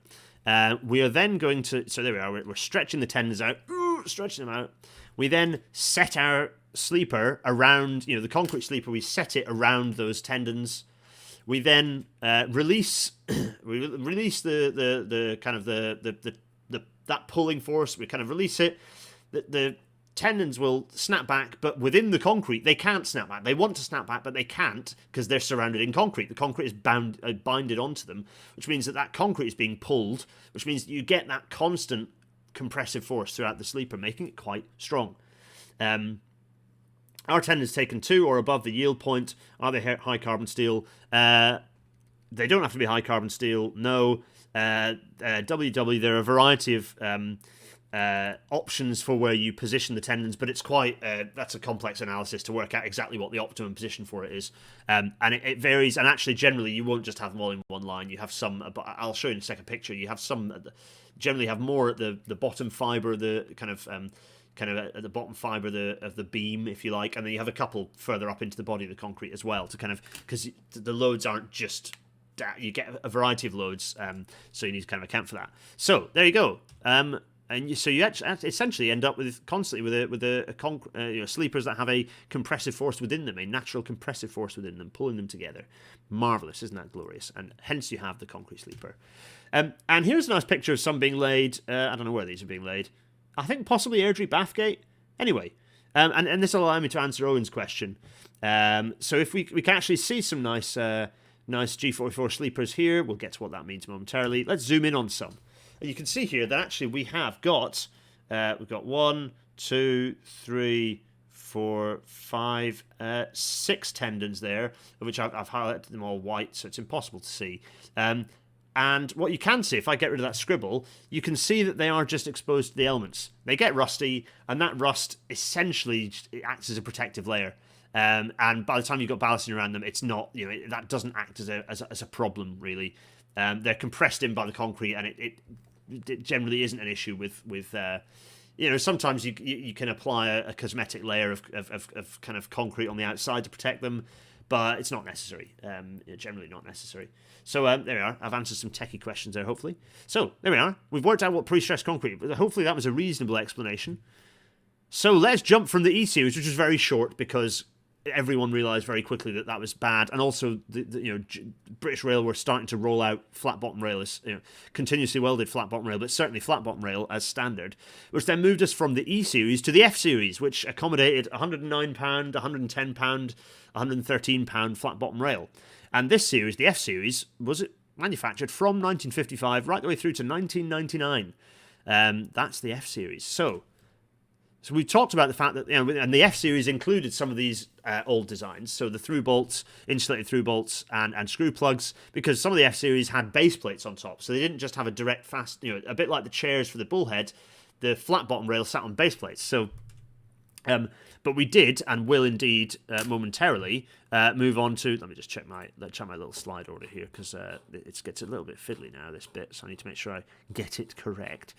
We are then going to... So there we are. We're stretching the tendons out. Stretching them out. We then set our sleeper around, the concrete sleeper, we set it around those tendons. We then release the kind of that pulling force. We kind of release it. The tendons will snap back, but within the concrete they can't snap back. They want to snap back, but they can't because they're surrounded in concrete. The concrete is binded onto them, which means that concrete is being pulled, which means that you get that constant compressive force throughout the sleeper, making it quite strong. Our tendons taken to or above the yield point. Are they high carbon steel? They don't have to be high carbon steel. No. WW, there are a variety of options for where you position the tendons, but it's quite that's a complex analysis to work out exactly what the optimum position for it is, and it varies. And actually, generally, you won't just have them all in one line. You have some, but I'll show you in a second picture. You have some generally have more at the bottom fibre, the kind of kind of at the bottom fibre of the beam, if you like, and then you have a couple further up into the body of the concrete as well, to kind of, because the loads aren't just, you get a variety of loads, so you need to kind of account for that. So there you go. So you essentially end up constantly with sleepers that have a compressive force within them, a natural compressive force within them, pulling them together. Marvelous, isn't that glorious? And hence you have the concrete sleeper. And here's a nice picture of some being laid. I don't know where these are being laid. I think possibly Airdrie Bathgate. Anyway, and this will allow me to answer Owen's question. So if we can actually see some nice G44 sleepers here, we'll get to what that means momentarily. Let's zoom in on some. And you can see here that actually we've got 1, 2, 3, 4, 5, 6 tendons there, of which I've highlighted them all white, so it's impossible to see. And what you can see, if I get rid of that scribble, you can see that they are just exposed to the elements. They get rusty, and that rust essentially acts as a protective layer. And by the time you've got ballasting around them, it's not, that doesn't act as a problem, really. They're compressed in by the concrete, and it generally isn't an issue with sometimes you can apply a cosmetic layer of kind of concrete on the outside to protect them, but it's not necessary. Generally not necessary. So there we are. I've answered some techie questions there, hopefully. So there we are. We've worked out what pre-stressed concrete, but hopefully that was a reasonable explanation. So let's jump from the E series, which was very short because everyone realised very quickly that was bad, and also British Rail were starting to roll out flat bottom rail as continuously welded flat bottom rail, but certainly flat bottom rail as standard, which then moved us from the E series to the F series, which accommodated £109, £110, £113 flat bottom rail. And this series, the F series, was manufactured from 1955 right the way through to 1999. That's the F series. So we talked about the fact that, and the F series included some of these old designs, so the through bolts, insulated through bolts, and screw plugs, because some of the F series had base plates on top, so they didn't just have a direct fast, a bit like the chairs for the bullhead, the flat bottom rail sat on base plates. So, but we did and will indeed momentarily move on to. Let me just check my little slide order here, because it gets a little bit fiddly now, this bit, so I need to make sure I get it correct.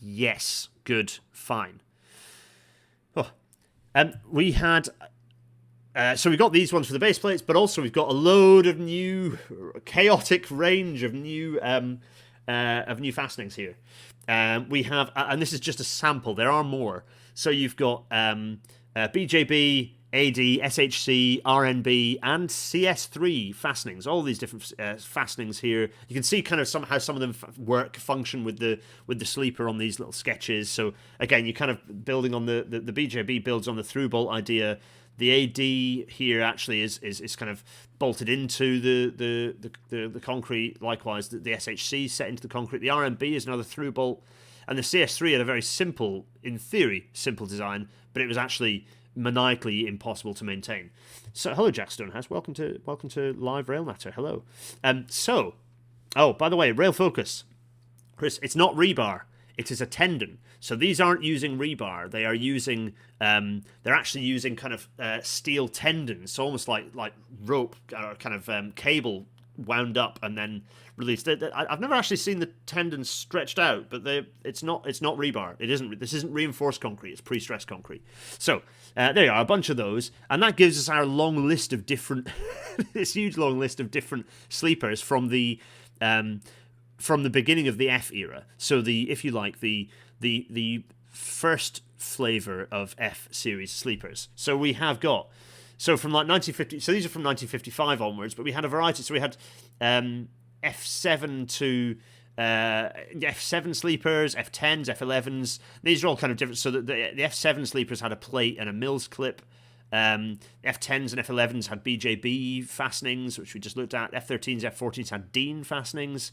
Yes, good, fine. Oh. We had... so we got these ones for the base plates, but also we've got a load of new, chaotic range of new fastenings here. We have, and this is just a sample, there are more. So you've got BJB, AD, SHC, RNB, and CS3 fastenings. All these different fastenings here. You can see kind of how some of them function with the sleeper on these little sketches. So again, you're kind of building on the BJB builds on the through bolt idea. The AD here actually is kind of bolted into the concrete. Likewise, the SHC set into the concrete. The RNB is another through bolt, and the CS3 had a very simple, in theory, simple design, but it was actually maniacally impossible to maintain. So, hello, Jack Stonehouse. Welcome to Live Rail Matter. Hello. By the way, rail focus, Chris. It's not rebar. It is a tendon. So these aren't using rebar. They are using. They're actually using kind of steel tendons, so almost like rope or kind of cable wound up and then released. I've never actually seen the tendons stretched out, but it's not rebar. It isn't. This isn't reinforced concrete. It's pre-stressed concrete. So there you are, a bunch of those, and that gives us our long list of different, this huge long list of different sleepers from the beginning of the F era. So if you like, the first flavour of F series sleepers. So we have got. So from like 1950, so these are from 1955 onwards, but we had a variety. So we had F7 to F7 sleepers, F10s, F11s. These are all kind of different. So the F7 sleepers had a plate and a Mills clip. F10s and F11s had BJB fastenings, which we just looked at. F13s, F14s had Dean fastenings.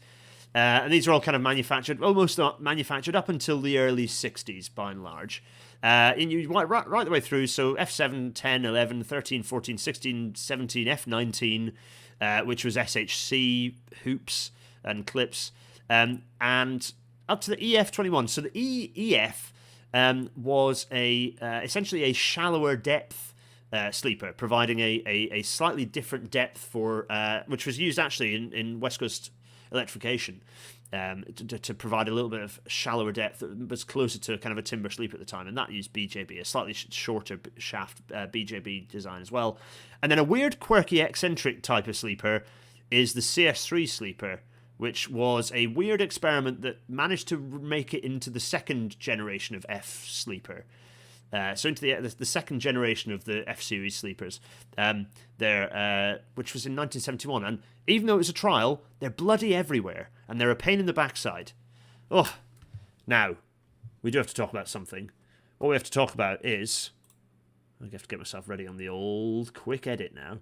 And these are all kind of almost not manufactured up until the early 60s, by and large. And you right the way through, so F7, 10, 11, 13, 14, 16, 17, F19, which was SHC hoops and clips, and up to the EF21. So the EF was essentially a shallower depth sleeper, providing a slightly different depth for which was used actually in West Coast electrification. to provide a little bit of shallower depth that was closer to kind of a timber sleeper at the time, and that used BJB, a slightly shorter shaft BJB design as well. And then a weird, quirky, eccentric type of sleeper is the CS3 sleeper, which was a weird experiment that managed to make it into the second generation of F sleeper. So into the second generation of the F-Series sleepers, which was in 1971. And even though it was a trial, they're bloody everywhere, and they're a pain in the backside. Oh, now, we do have to talk about something. What we have to talk about is... I have to get myself ready on the old quick edit now.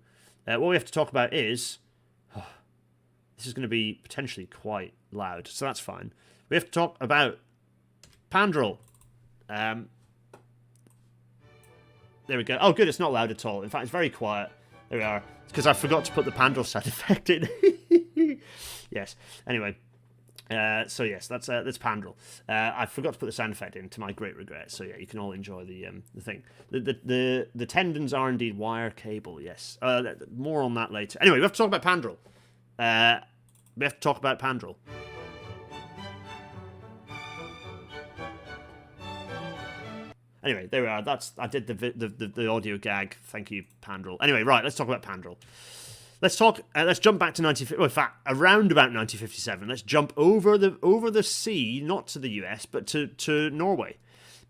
What we have to talk about is... this is going to be potentially quite loud, so that's fine. We have to talk about Pandrel. There we go. Oh, good, it's not loud at all. In fact, it's very quiet. There we are. It's because I forgot to put the Pandrel sound effect in. Yes. Anyway, so yes, that's Pandrel. I forgot to put the sound effect in, to my great regret. So yeah, you can all enjoy the thing. The tendons are indeed wire cable. Yes. More on that later. Anyway, we have to talk about Pandrel. We have to talk about Pandrel. Anyway, there we are. I did the audio gag. Thank you, Pandrel. Anyway, right, let's talk about Pandrel. Let's jump back to in fact, around about 1957. Let's jump over the sea, not to the US, but to Norway,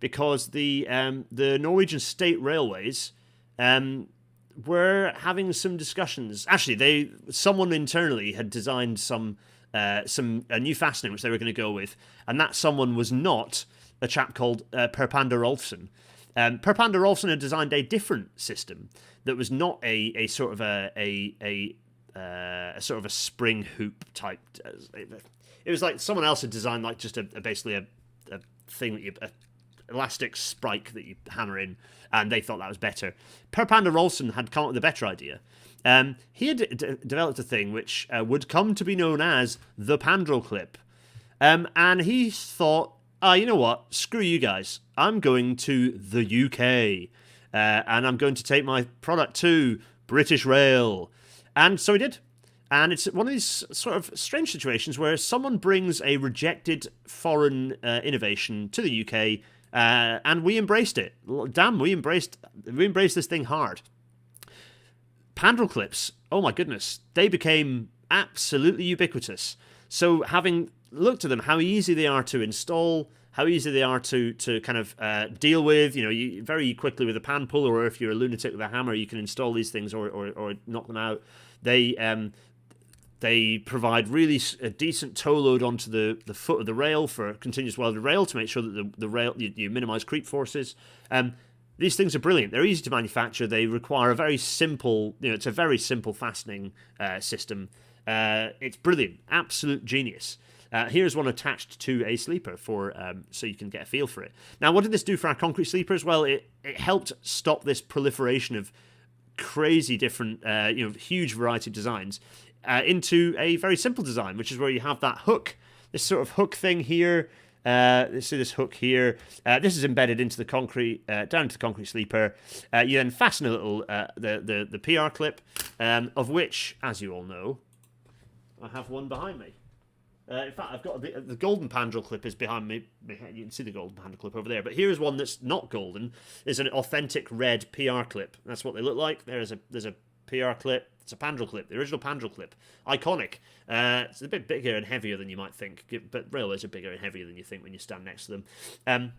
because the Norwegian state railways were having some discussions. Actually, someone internally had designed a new fastening which they were going to go with, and that someone was not a chap called Per Pander Rolfsen. Per Pander Rolfsen had designed a different system that was not a sort of a sort of a spring hoop type. It was like someone else had designed like just basically a thing that elastic spike that you hammer in, and they thought that was better. Per Pander Rolfsen had come up with a better idea. He had developed a thing which would come to be known as the Pandrel clip, and he thought, you know what? Screw you guys. I'm going to the UK, and I'm going to take my product to British Rail. And so he did. And it's one of these sort of strange situations where someone brings a rejected foreign innovation to the UK, and we embraced it. Damn, we embraced this thing hard. Pandrel clips, oh my goodness, they became absolutely ubiquitous. So having looked at them, how easy they are to install, how easy they are to kind of deal with. You very quickly with a pan puller, or if you're a lunatic with a hammer, you can install these things or knock them out. They provide really a decent tow load onto the foot of the rail for continuous welded rail to make sure that the rail you minimise creep forces. These things are brilliant. They're easy to manufacture. They require a very simple, it's a very simple fastening system. It's brilliant, absolute genius. Here's one attached to a sleeper so you can get a feel for it. Now, what did this do for our concrete sleepers? Well, it helped stop this proliferation of crazy different, huge variety of designs into a very simple design, which is where you have that hook, this sort of hook thing here. Let's see this hook here. This is embedded into the concrete, down to the concrete sleeper. You then fasten a little the PR clip, of which, as you all know, I have one behind me. In fact, I've got the golden Pandrel clip is behind me. You can see the golden Pandrel clip over there. But here's one that's not golden. It's an authentic red PR clip. That's what they look like. There's a PR clip. It's a Pandrel clip, the original Pandrel clip. Iconic. It's a bit bigger and heavier than you might think, but railways are bigger and heavier than you think when you stand next to them.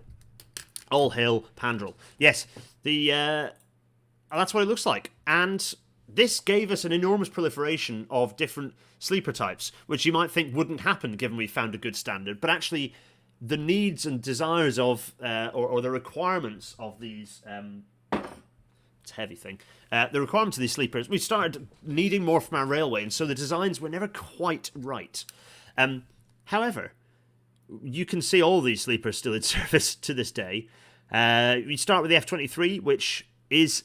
All hail Pandrel. Yes, that's what it looks like. And this gave us an enormous proliferation of different sleeper types, which you might think wouldn't happen given we found a good standard, but actually the needs and desires of, or the requirements of these... it's a heavy thing. The requirements of these sleepers, we started needing more from our railway, and so the designs were never quite right. However, you can see all these sleepers still in service to this day. We start with the F-23, which was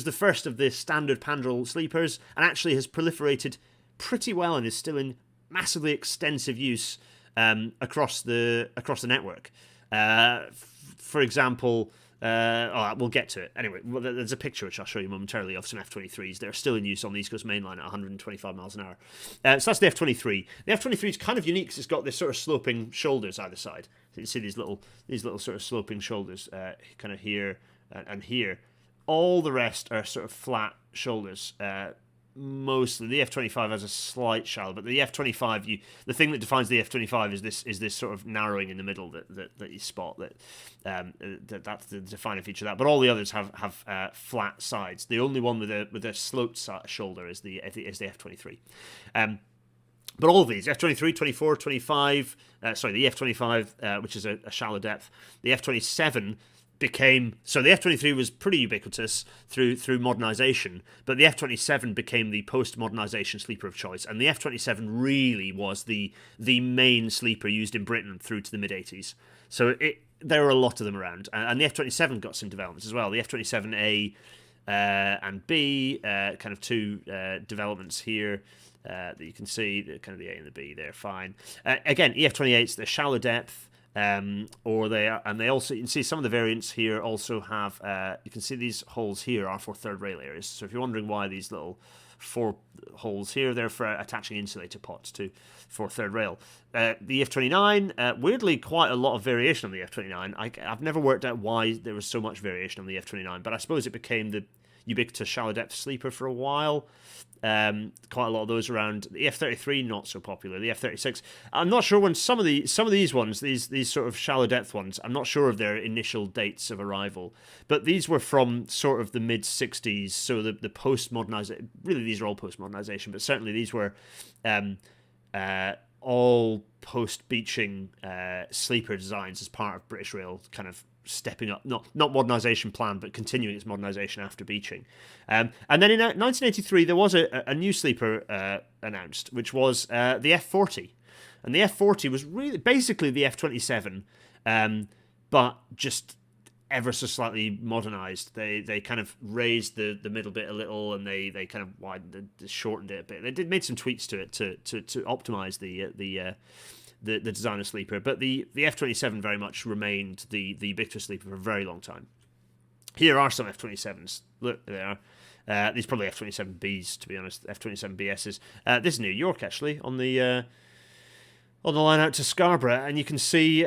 the first of the standard Pandrel sleepers, and actually has proliferated pretty well and is still in massively extensive use across the network. For example, We'll get to it. Anyway, well, there's a picture which I'll show you momentarily of some F-23s. They're still in use on the East Coast Main Line at 125 miles an hour. So that's the F-23. The F-23 is kind of unique because it's got this sort of sloping shoulders either side. So you can see these little sort of sloping shoulders, kind of here and here. All the rest are sort of flat shoulders. Mostly the F-25 has a slight shallow, but the F-25, the thing that defines the F-25 is this sort of narrowing in the middle that you spot. That's the defining feature of that. But all the others have flat sides. The only one with a sloped shoulder is the F-23. But all of these, F-23, 24, 25, the F-25, which is a shallow depth, the F-27 so the F-23 was pretty ubiquitous through modernisation, but the F-27 became the post-modernisation sleeper of choice, and the F-27 really was the main sleeper used in Britain through to the mid-80s. So there were a lot of them around, and the F-27 got some developments as well. The F-27A and B, kind of two developments here that you can see, kind of the A and the B there, fine. Again, EF-28's the shallow depth. They also, you can see some of the variants here also have, you can see these holes here are for third rail areas. So if you're wondering why these little 4 holes here, they're for attaching insulator pots for third rail. The F-29, weirdly quite a lot of variation on the F-29. I've never worked out why there was so much variation on the F-29, but I suppose it became the ubiquitous shallow depth sleeper for a while. Quite a lot of those around. The F-33 not so popular. The F-36, I'm not sure when some of these ones, these sort of shallow depth ones, I'm not sure of their initial dates of arrival, but these were from sort of the mid 60s. So the post modernization, really these are all post modernization, but certainly these were all post beaching sleeper designs as part of British Rail kind of stepping up, not modernisation plan, but continuing its modernisation after beaching. And then in 1983, there was a new sleeper announced, which was the F-40. And the F-40 was really basically the F-27, but just ever so slightly modernised. They kind of raised the middle bit a little, and they kind of widened, shortened it a bit. They made some tweaks to it to optimise the designer sleeper, but the F-27 very much remained the ubiquitous sleeper for a very long time. Here are some F-27s. Look, they are. These are probably F-27Bs, to be honest. F-27BSs. This is New York, actually, on the line out to Scarborough, and you can see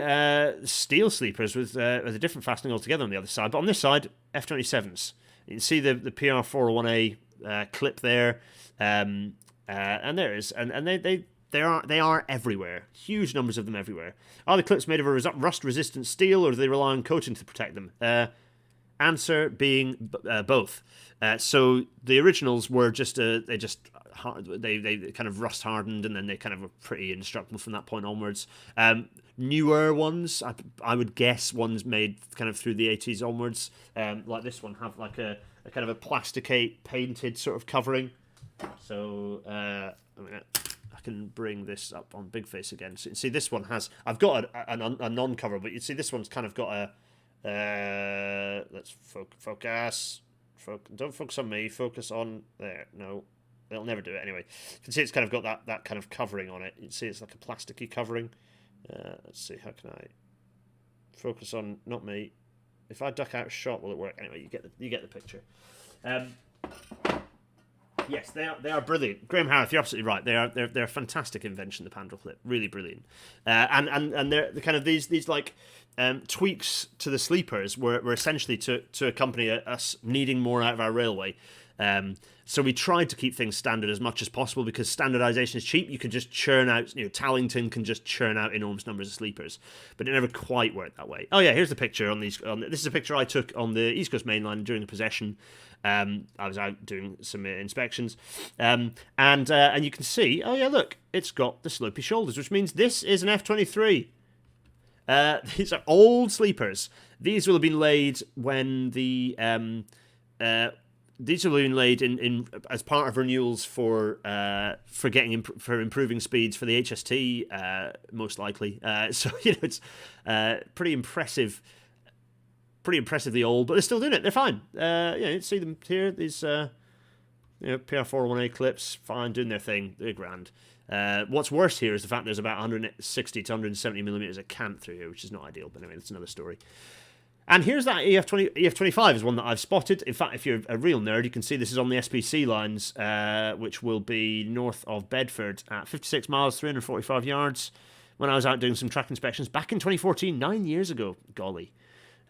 steel sleepers with a different fastening altogether on the other side. But on this side, F-27s. You can see the PR401A clip there, and there is, and they are everywhere. Huge numbers of them everywhere. Are the clips made of a rust-resistant steel, or do they rely on coating to protect them? Answer being both. So the originals were just they kind of rust hardened, and then they kind of were pretty indestructible from that point onwards. Newer ones, I would guess ones made kind of through the 80s onwards, like this one, have like a kind of a plasticate painted sort of covering. So I can bring this up on Big Face again. So you can see this one has, I've got a non-cover, but you see this one's kind of got a, let's focus. Don't focus on me, focus on there. No, it'll never do it anyway. You can see it's kind of got that kind of covering on it. You can see it's like a plasticky covering. Let's see, how can I focus on, not me. If I duck out of shot, will it work? Anyway, you get the picture. Yes, they are brilliant. Graham Harrith, you're absolutely right. They're a fantastic invention, the Pandrel clip, really brilliant. And they're kind of these like tweaks to the sleepers were essentially to accompany us needing more out of our railway. So we tried to keep things standard as much as possible because standardization is cheap. You can just churn out, Tallington can just churn out enormous numbers of sleepers, but it never quite worked that way. Oh yeah, here's the picture on these. This is a picture I took on the East Coast Main Line during the possession. I was out doing some inspections, and you can see, oh yeah, look, it's got the slopey shoulders, which means this is an F-23. These are old sleepers. These will have been laid when the these will have been laid in as part of renewals for improving speeds for the HST, most likely. So it's pretty impressive. Pretty impressively old, but they're still doing it. They're fine. You see them here. These PR401A clips, fine, doing their thing. They're grand. What's worse here is the fact there's about 160 to 170 millimeters of cant through here, which is not ideal. But anyway, that's another story. And here's that EF25 is one that I've spotted. In fact, if you're a real nerd, you can see this is on the SPC lines, which will be north of Bedford at 56 miles, 345 yards. When I was out doing some track inspections back in 2014, 9 years ago. Golly.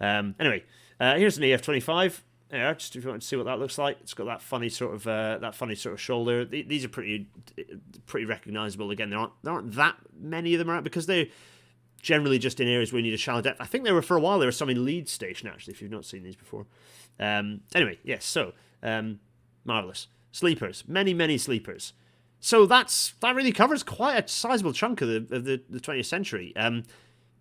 Anyway, here's an EF25. Just if you want to see what that looks like, it's got that funny sort of shoulder. These are pretty recognisable. Again, there aren't that many of them around because they're generally just in areas where you need a shallow depth. I think for a while there were some in Leeds Station actually. If you've not seen these before. Anyway, yes. So marvelous sleepers, many sleepers. So that really covers quite a sizable chunk of the 20th century.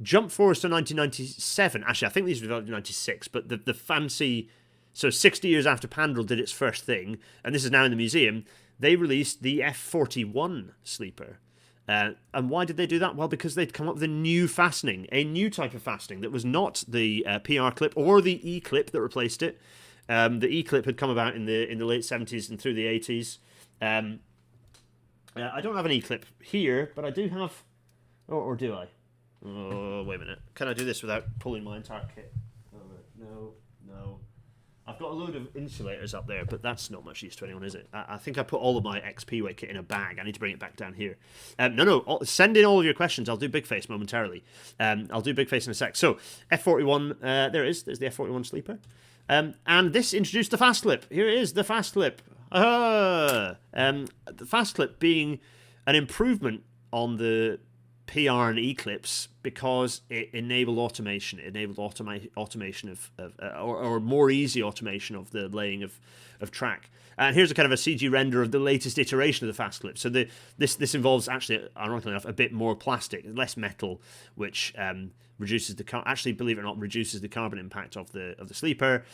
Jump forward to 1997. Actually, I think these were developed in 96, but the fancy. So 60 years after Pandrel did its first thing, and this is now in the museum, they released the F41 sleeper. And why did they do that? Well, because they'd come up with a new fastening, a new type of fastening that was not the PR clip or the E clip that replaced it. The E clip had come about in the late 70s and through the 80s. I don't have an E clip here, but I do have, or do I? Oh, wait a minute. Can I do this without pulling my entire kit? Oh, no. I've got a load of insulators up there, but that's not much use to anyone, is it? I think I put all of my XP-Way kit in a bag. I need to bring it back down here. Send in all of your questions. I'll do Big Face momentarily. I'll do Big Face in a sec. So, F41, there it is. There's the F41 sleeper. And this introduced the fast clip. Here it is, the fast clip. The fast clip being an improvement on the PR and E-clips because it enabled automation. It enabled automation or more easy automation of the laying of track. And here's a kind of a CG render of the latest iteration of the fast clip. So this involves actually, ironically enough, a bit more plastic, less metal, which reduces actually, believe it or not, reduces the carbon impact of the sleeper,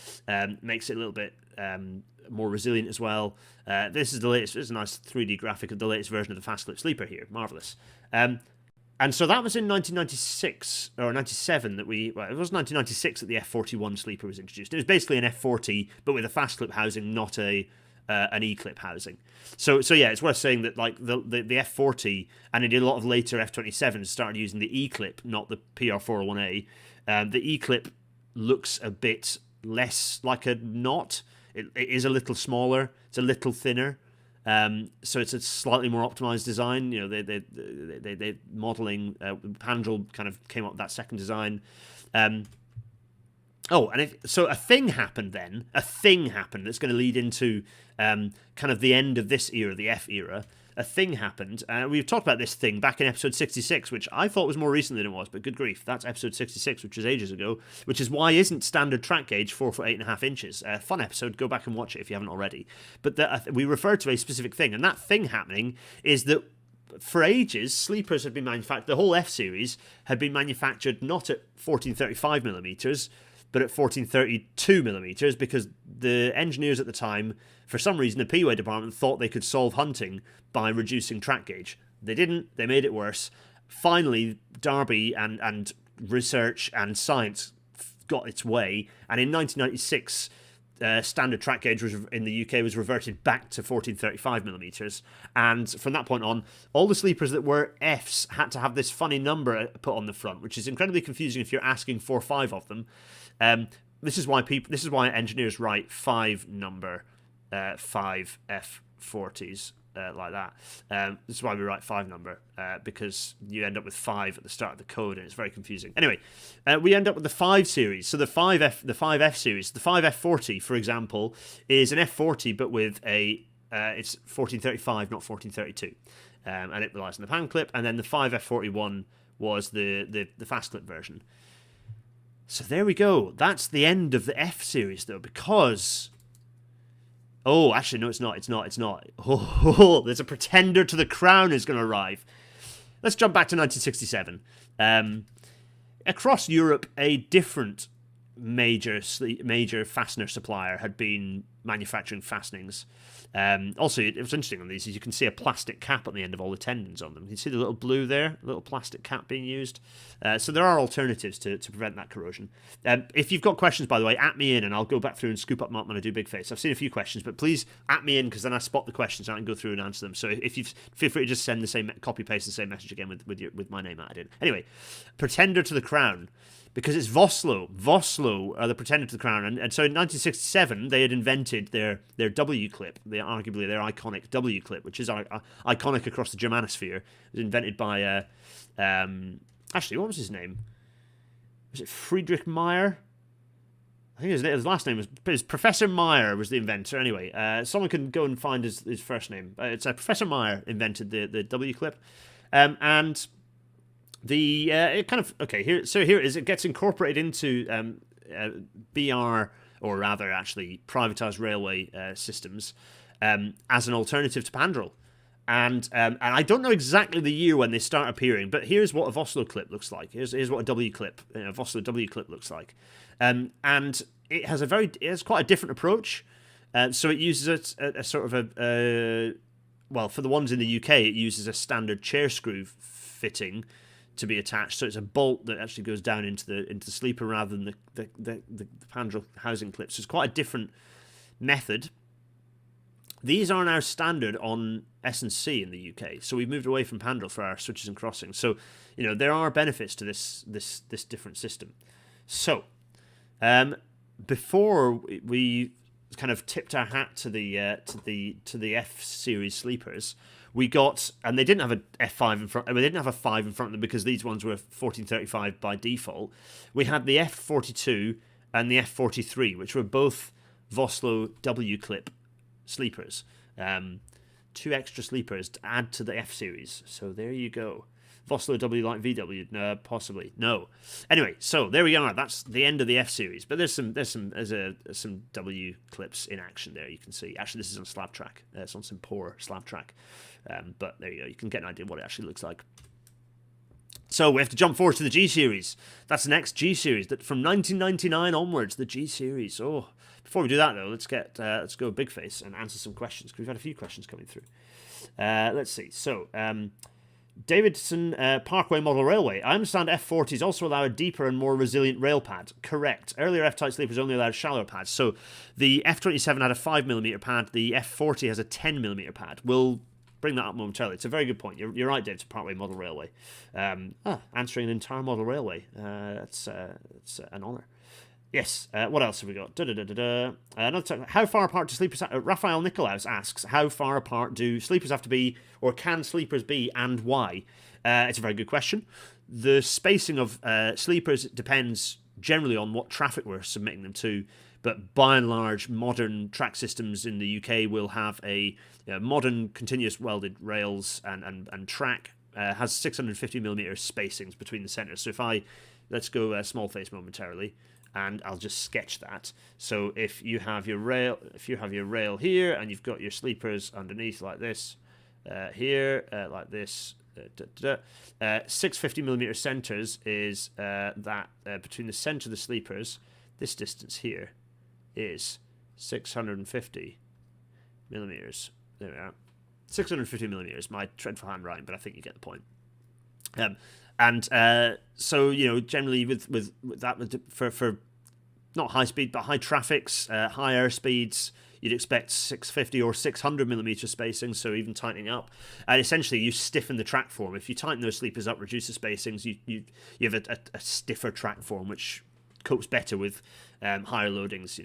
makes it a little bit more resilient as well. This is the latest. It's a nice 3D graphic of the latest version of the fast clip sleeper here. Marvelous. And so that was in 1996 or 97 that it was 1996 that the F41 sleeper was introduced. It was basically an F40 but with a fast clip housing, not an E-clip housing. So yeah, it's worth saying that like the F40 and indeed a lot of later F27s started using the E-clip, not the PR401A. The E-clip looks a bit less like a knot. It is a little smaller. It's a little thinner. So it's a slightly more optimized design. You know, they modeling Pandrel kind of came up with that second design. So a thing happened then. A thing happened that's going to lead into kind of the end of this era, the F era. A thing happened. We've talked about this thing back in episode 66, which I thought was more recent than it was, but good grief, that's episode 66, which was ages ago, which is why isn't standard track gauge 4 foot 8.5 inches. Fun episode, go back and watch it if you haven't already. But we referred to a specific thing, and that thing happening is that for ages, sleepers had been manufactured, the whole F series had been manufactured not at 1435mm, but at 1432mm, because the engineers at the time, for some reason, the P-Way department thought they could solve hunting by reducing track gauge. They didn't. They made it worse. Finally, Derby and research and science got its way, and in 1996, standard track gauge in the UK was reverted back to 1435mm, and from that point on, all the sleepers that were Fs had to have this funny number put on the front, which is incredibly confusing if you're asking for 5 of them. This is why engineers write 5 F40s like that. This is why we write 5 number, because you end up with 5 at the start of the code, and it's very confusing. Anyway, we end up with the 5 series. So the 5F series, the 5F40, for example, is an F40, but with it's 1435, not 1432, and it relies on the pan clip. And then the 5F41 was the fast clip version. So there we go. That's the end of the F series, though, because... Oh, actually, no, it's not. Oh, there's a pretender to the crown is going to arrive. Let's jump back to 1967. Across Europe, a different major fastener supplier had been manufacturing fastenings. Also, it was interesting on these is you can see a plastic cap on the end of all the tendons on them. You can see the little blue there, little plastic cap being used. So there are alternatives to prevent that corrosion. If you've got questions, by the way, at me in, and I'll go back through and scoop up when I do Big Face. I've seen a few questions, but please at me in, because then I spot the questions and I can go through and answer them. So if you feel free to just send the same, copy paste the same message again with my name added in. Anyway, Pretender to the Crown. Because it's Vossloh. Vossloh are the pretender to the crown. And so in 1967, they had invented their W clip, arguably their iconic W clip, which is iconic across the Germanosphere. It was invented by, actually, what was his name? Was it Friedrich Meyer? I think his last name was Professor Meyer was the inventor. Anyway, someone can go and find his first name. It's Professor Meyer invented the W clip. And it kind of here it is. It gets incorporated into BR, or rather, actually, privatized railway systems as an alternative to Pandrel. And I don't know exactly the year when they start appearing, but here's what a Vossloh clip looks like. Here's what a W clip, a Vossloh W clip looks like. And it has quite a different approach. So it uses a sort of for the ones in the UK, it uses a standard chair screw fitting to be attached, so it's a bolt that actually goes down into the sleeper rather than the Pandrel housing clip. So it's quite a different method. These are now standard on S&C in the UK, so we've moved away from Pandrel for our switches and crossings. So there are benefits to this different system. So before we kind of tipped our hat to the F series sleepers, we got, and they didn't have a F5 in front. They didn't have a 5 in front of them because these ones were 1435 by default. We had the F42 and the F43, which were both Vossloh W clip sleepers. 2 extra sleepers to add to the F series. So there you go. Vossloh W like VW? No, possibly. No. Anyway, so there we are. That's the end of the F series. But there's some W clips in action there. You can see. Actually, this is on slab track. It's on some poor slab track. But there you go. You can get an idea of what it actually looks like. So we have to jump forward to the G series. That's the next G series. That from 1999 onwards, the G series. Oh, before we do that though, let's go big face and answer some questions, because we've had a few questions coming through. Let's see. So. Davidson Parkway Model Railway. I understand F40s also allow a deeper and more resilient rail pad. Correct. Earlier F-type sleepers only allowed shallower pads. So the F27 had a 5mm pad. The F40 has a 10mm pad. We'll bring that up momentarily. It's a very good point. You're right, Davidson Parkway Model Railway. Answering an entire model railway. It's an honour. Yes, what else have we got? Another time. How far apart do sleepers... Raphael Nicolaus asks, how far apart do sleepers have to be, or can sleepers be, and why? It's a very good question. The spacing of sleepers depends generally on what traffic we're submitting them to, but by and large, modern track systems in the UK will have a modern continuous welded rails and track has 650mm spacings between the centres. So if let's go small face momentarily, and I'll just sketch that. So if you have your rail here, and you've got your sleepers underneath like this, here like this, 650mm centres is that between the centre of the sleepers, this distance here is 650mm. There we are. 650mm. My dreadful handwriting, but I think you get the point. So generally with that, for not high speed but high traffics, higher speeds, you'd expect 650 or 600mm spacing, so even tightening up. And essentially you stiffen the track form. If you tighten those sleepers up, reduce the spacings, you have a stiffer track form, which copes better with higher loadings,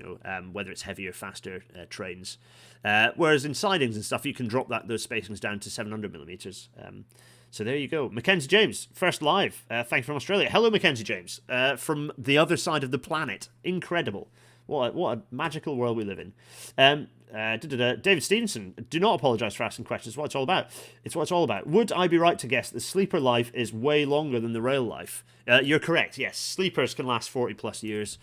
whether it's heavier, faster trains. Whereas in sidings and stuff, you can drop those spacings down to 700mm. So there you go. Mackenzie James, first live. Thank you from Australia. Hello, Mackenzie James, from the other side of the planet. Incredible. What a magical world we live in. David Stevenson, do not apologise for asking questions. It's what it's all about. It's what it's all about. Would I be right to guess the sleeper life is way longer than the rail life? You're correct, yes. Sleepers can last 40 plus years.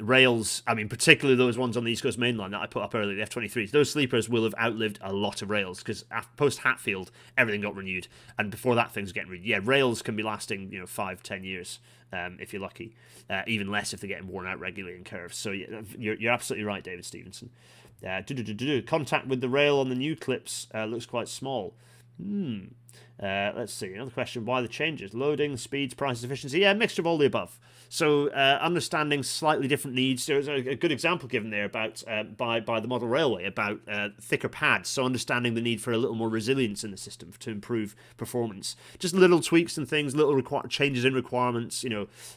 Rails, I mean, particularly those ones on the East Coast Main Line that I put up earlier, the F23s, those sleepers will have outlived a lot of rails, because post-Hatfield, everything got renewed, and before that, things getting renewed. Yeah, rails can be lasting, 5-10 years, if you're lucky, even less if they're getting worn out regularly in curves. So yeah, you're absolutely right, David Stevenson. Contact with the rail on the new clips looks quite small. Let's see. Another question. Why the changes? Loading, speeds, price, efficiency. Yeah, a mixture of all the above. So understanding slightly different needs. There's a good example given there about by the model railway about thicker pads. So understanding the need for a little more resilience in the system to improve performance. Just little tweaks and things, little changes in requirements.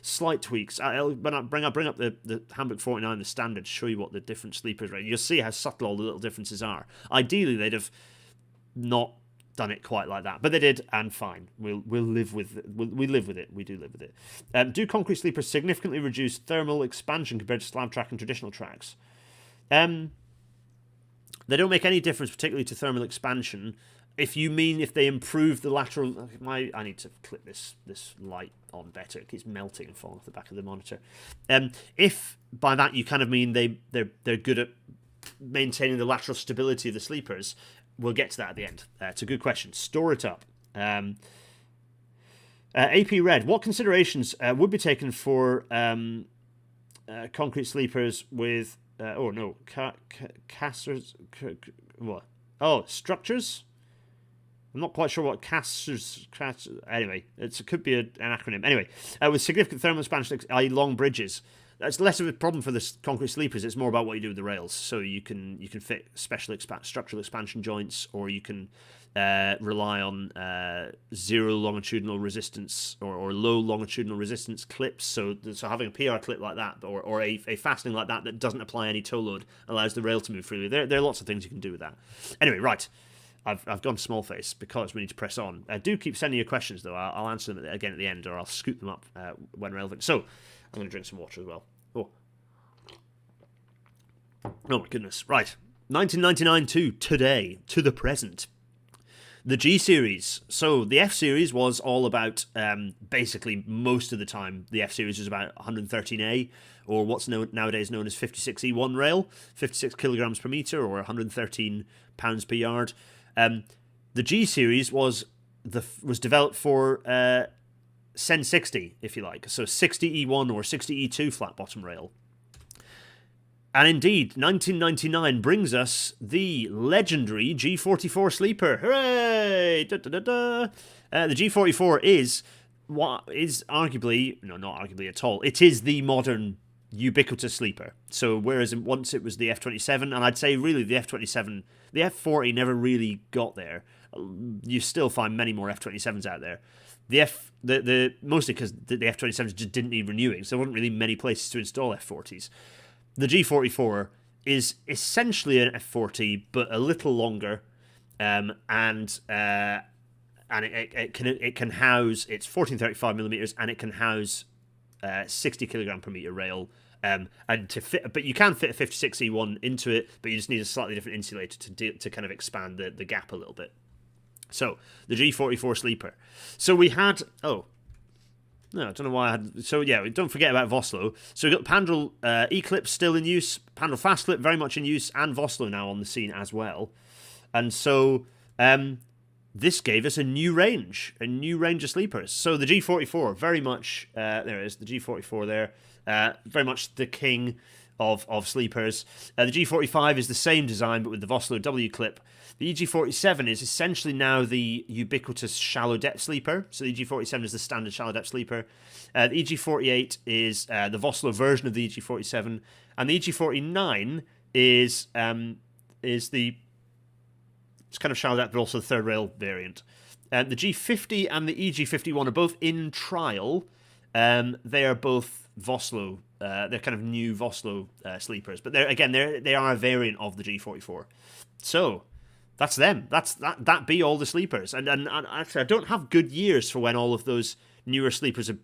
Slight tweaks. When I bring up the Handbook 49, the standard, show you what the different sleepers are. You'll see how subtle all the little differences are. Ideally, they'd have not done it quite like that, but they did, and fine. We'll live with it. We live with it. We do live with it. Do concrete sleepers significantly reduce thermal expansion compared to slab track and traditional tracks? They don't make any difference, particularly to thermal expansion. If they improve the lateral, I need to clip this light on better. It keeps melting and falling off the back of the monitor. If by that you kind of mean they're good at maintaining the lateral stability of the sleepers. We'll get to that at the end. It's a good question. Store it up. AP Red, what considerations would be taken for concrete sleepers with... structures? I'm not quite sure what casters... Anyway, it could be an acronym. Anyway, with significant thermal expansion, i.e. long bridges. That's less of a problem for the concrete sleepers. It's more about what you do with the rails. So you can fit special structural expansion joints, or you can rely on zero longitudinal resistance or low longitudinal resistance clips. So having a PR clip like that, or a fastening like that doesn't apply any toe load, allows the rail to move freely. There are lots of things you can do with that. Anyway, right. I've gone small face because we need to press on. Do keep sending your questions, though. I'll answer them again at the end, or I'll scoop them up when relevant. So I'm going to drink some water as well. Oh my goodness. Right. 1999 to today, to the present. The G Series. So the F Series was all about, basically most of the time, the F Series was about 113A, or what's nowadays known as 56E1 rail, 56 kilograms per meter, or 113 pounds per yard. The G Series was developed for Sen 60, if you like. So 60E1 or 60E2 flat bottom rail. And indeed, 1999 brings us the legendary G44 sleeper. Hooray! The G44 is arguably, no, not arguably at all, it is the modern ubiquitous sleeper. So whereas once it was the F27, and I'd say really the F27, the F40 never really got there. You still find many more F27s out there. Mostly because the F27s just didn't need renewing, so there wasn't really many places to install F40s. The G44 is essentially an F40, but a little longer, and it can house, it's 1435 millimeters, and it can house 60 kilogram per meter rail. And but you can fit a 56E1 into it, but you just need a slightly different insulator to kind of expand the gap a little bit. So the G44 sleeper. So we had no, I don't know why I had... So, yeah, don't forget about Vossloh. So we've got Pandrel E-Clip still in use, Pandrel Fast Clip very much in use, and Vossloh now on the scene as well. And so this gave us a new range of sleepers. So the G44, very much... there it is, the G44 there. Very much the king of sleepers. The G45 is the same design, but with the Vossloh W-Clip. The EG47 is essentially now the ubiquitous shallow depth sleeper. So the EG47 is the standard shallow depth sleeper. The EG48 is the Vossloh version of the EG47, and the EG49 is the it's kind of shallow depth, but also the third rail variant. The G50 and the EG51 are both in trial. They are both Vossloh. They're kind of new Vossloh sleepers, but they are a variant of the G44. So that's them. That be all the sleepers. And actually, I don't have good years for when all of those newer sleepers are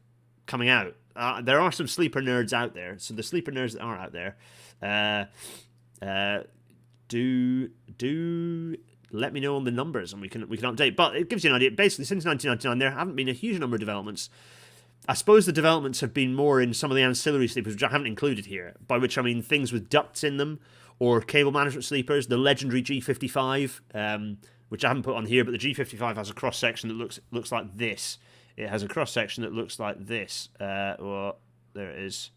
coming out. There are some sleeper nerds out there. So the sleeper nerds that are out there, do let me know on the numbers, and we can update. But it gives you an idea. Basically, since 1999, there haven't been a huge number of developments. I suppose the developments have been more in some of the ancillary sleepers, which I haven't included here, by which I mean things with ducts in them, or cable management sleepers, the legendary G55, which I haven't put on here, but the G55 has a cross-section that looks like this. It has a cross-section that looks like this. There it is.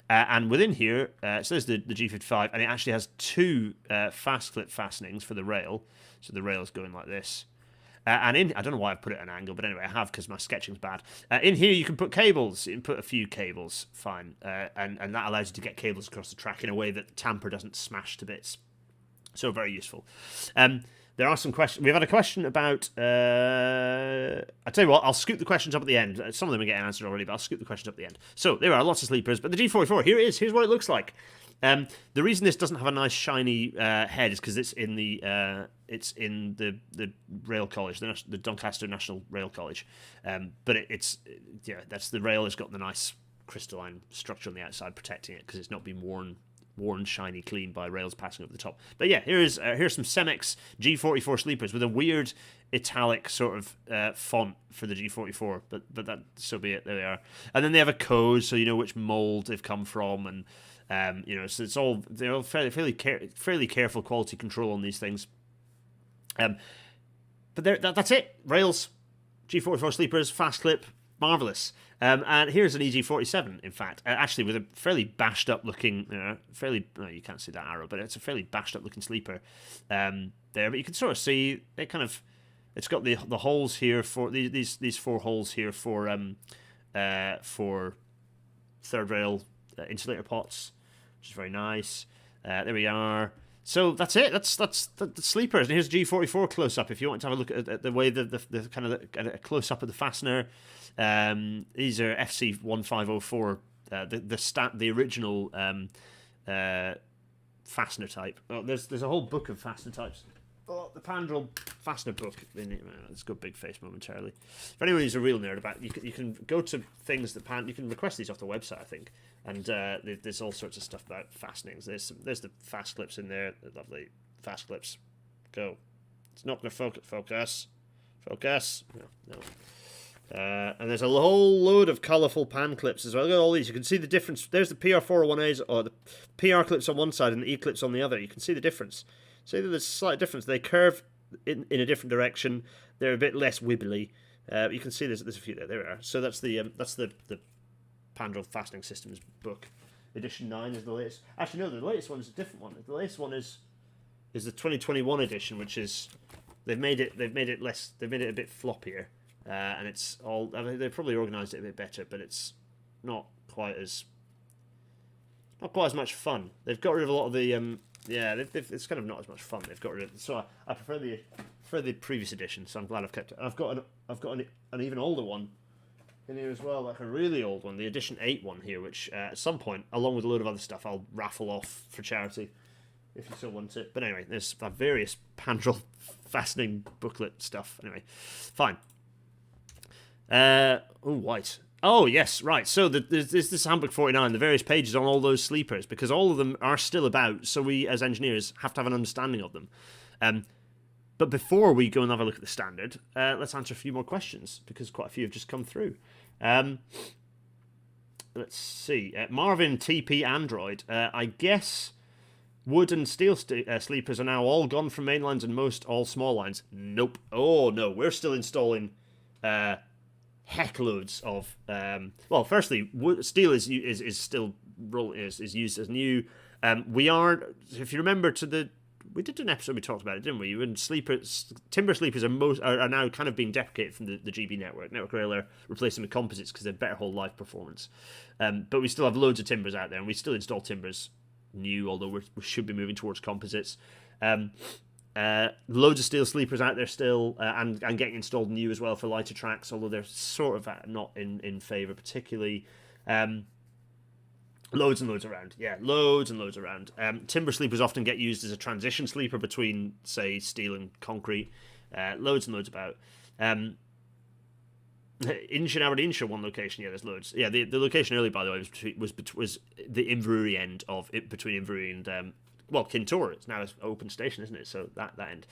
And within here, so there's the G55, and it actually has two fast clip fastenings for the rail. So the rail's going like this. And I don't know why I've put it at an angle, but anyway, I have because my sketching's bad. In here, you can put cables. You can put a few cables, fine. And that allows you to get cables across the track in a way that the tamper doesn't smash to bits. So very useful. There are some questions. We've had a question about... I tell you what, I'll scoop the questions up at the end. Some of them are getting answered already, but I'll scoop the questions up at the end. So there are lots of sleepers, but the G44, here it is. Here's what it looks like. The reason this doesn't have a nice shiny head is because it's in the rail college, the Doncaster National Rail College. But that's the rail has got the nice crystalline structure on the outside protecting it because it's not been worn, shiny, clean by rails passing over the top. But yeah, here's some Cemex G44 sleepers with a weird italic sort of font for the G44. But that so be it. There they are. And then they have a code so you know which mold they've come from and. So it's all they're all fairly careful quality control on these things. But that's it. Rails, G44 sleepers, fast clip, marvelous. And here's an EG47. In fact, actually with a fairly bashed up looking, you can't see that arrow, but it's a fairly bashed up looking sleeper there. But you can sort of see it kind of. It's got the holes here for these four holes here for third rail insulator pots, which is very nice. There we are. So that's it. That's the sleepers. And here's G44 close up. If you want to have a look at the way the kind of a close up of the fastener. These are FC1504. The original fastener type. Oh, there's a whole book of fastener types. Oh, the Pandrel fastener book. Let's go big face momentarily. If anyone who's a real nerd about it, you can go to things that you can request these off the website, I think. And there's all sorts of stuff about fastenings. There's the fast clips in there. The lovely fast clips. Go. It's not going to focus. No. And there's a whole load of colourful pan clips as well. Look at all these. You can see the difference. There's the PR401As, or the PR clips on one side and the E clips on the other. You can see the difference. See that there's a slight difference. They curve in a different direction. They're a bit less wibbly. You can see there's a few there. There we are. So that's the Pandrel Fastening Systems book. Edition 9 is the latest. Actually, no, the latest one is a different one. The latest one is the 2021 edition, which is they've made it a bit floppier, and it's all. I mean, they probably organised it a bit better, but it's not quite as much fun. They've got rid of a lot of the it's kind of not as much fun. They've got rid of it. So I prefer the previous edition. So I'm glad I've kept it. I've got an even older one in here as well, like a really old one, the Edition 8 one here, which at some point, along with a load of other stuff, I'll raffle off for charity if you still want it. But anyway, there's various Pandrel fastening booklet stuff. Anyway, fine. White. Oh, yes, right. So there's this Handbook 49, the various pages on all those sleepers, because all of them are still about, so we, as engineers, have to have an understanding of them. But before we go and have a look at the standard, let's answer a few more questions, because quite a few have just come through. Let's see. Marvin TP Android. I guess wood and steel sleepers are now all gone from main lines and most all small lines. Nope. Oh, no. We're still installing heck loads of... firstly, steel is still used as new. We are... If you remember we did an episode we talked about it, didn't we? When timber sleepers are now kind of being deprecated from the GB network. Network Rail are replacing with composites because they have better whole life performance. But we still have loads of timbers out there, and we still install timbers new, although we should be moving towards composites. Loads of steel sleepers out there still, and getting installed new as well for lighter tracks, although they're sort of not in favour particularly. Loads and loads around. Yeah, loads and loads around. Timber sleepers often get used as a transition sleeper between, say, steel and concrete. Loads and loads about. Inch and Aberdeenshire, one location. Yeah, there's loads. Yeah, the location earlier, by the way, was the Inverurie end of it, between Inverurie and Kintor. It's now an open station, isn't it? So that end.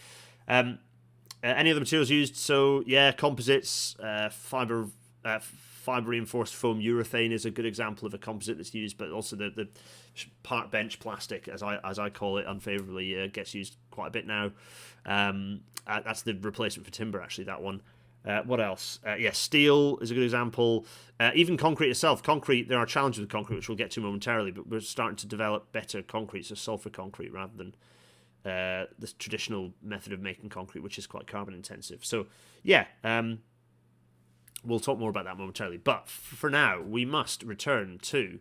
Any other materials used? So yeah, composites, fiber reinforced foam urethane is a good example of a composite that's used, but also the park bench plastic, as I call it, unfavourably gets used quite a bit now. That's the replacement for timber, actually, that one. What else? Steel is a good example. Even concrete itself. Concrete, there are challenges with concrete, which we'll get to momentarily, but we're starting to develop better concrete, so sulfur concrete rather than the traditional method of making concrete, which is quite carbon intensive. So, yeah, we'll talk more about that momentarily. But for now, we must return to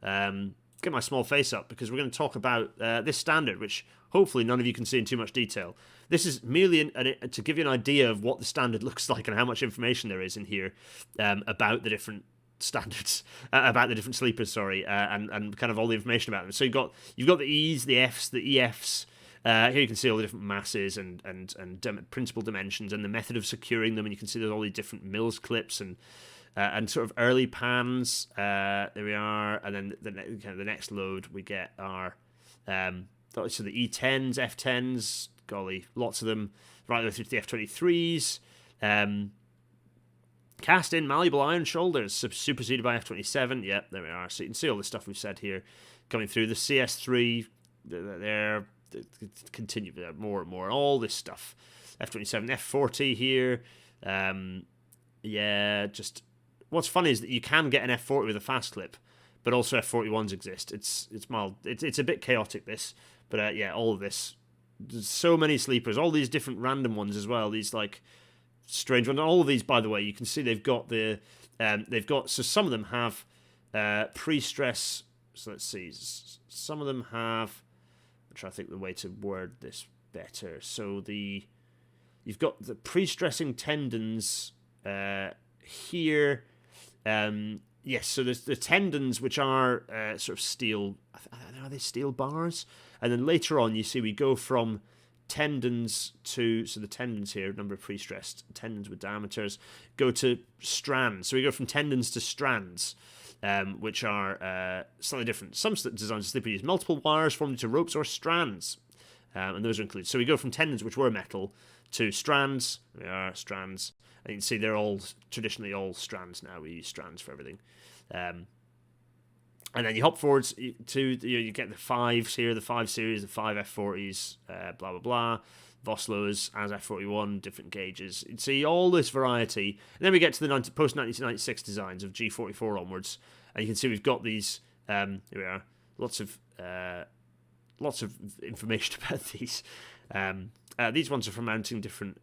get my small face up, because we're going to talk about this standard, which hopefully none of you can see in too much detail. This is merely to give you an idea of what the standard looks like and how much information there is in here about the different standards, about the different sleepers, and kind of all the information about them. So you've got the E's, the F's, the EFs. Here you can see all the different masses and principal dimensions and the method of securing them, and you can see there's all these different mills clips and sort of early pans. There we are, and then the next load we get are so the E10s, F10s, golly, lots of them, right the way through to the F23s. Cast in malleable iron shoulders, superseded by F27. Yep, there we are. So you can see all the stuff we've said here coming through. The CS3, they're continue more and more. All this stuff. F27, F40 here. Just what's funny is that you can get an F40 with a fast clip, but also F41s exist. It's mild. It's a bit chaotic, this, but all of this. There's so many sleepers, all these different random ones as well. These like strange ones. All of these, by the way, you can see they've got so some of them have pre-stress. So let's see. Some of them have. I'm trying to think the way to word this better. So you've got the pre-stressing tendons here. Yes, so there's the tendons, which are sort of steel. Are they steel bars? And then later on, you see we go from tendons to, so the tendons here, number of pre-stressed tendons with diameters, go to strands. So we go from tendons to strands, which are slightly different. Some designs of sleeper use multiple wires formed into ropes or strands, and those are included. So we go from tendons, which were metal, to strands. They are strands. And you can see they're all traditionally all strands now. We use strands for everything. And then you hop forwards to, you get the 5s here, the 5 series, the 5 F40s, blah, blah, blah. Voslos as F41, different gauges. You see all this variety. And then we get to the post-1996 designs of G44 onwards. And you can see we've got these, here we are, lots of information about these. These ones are for mounting different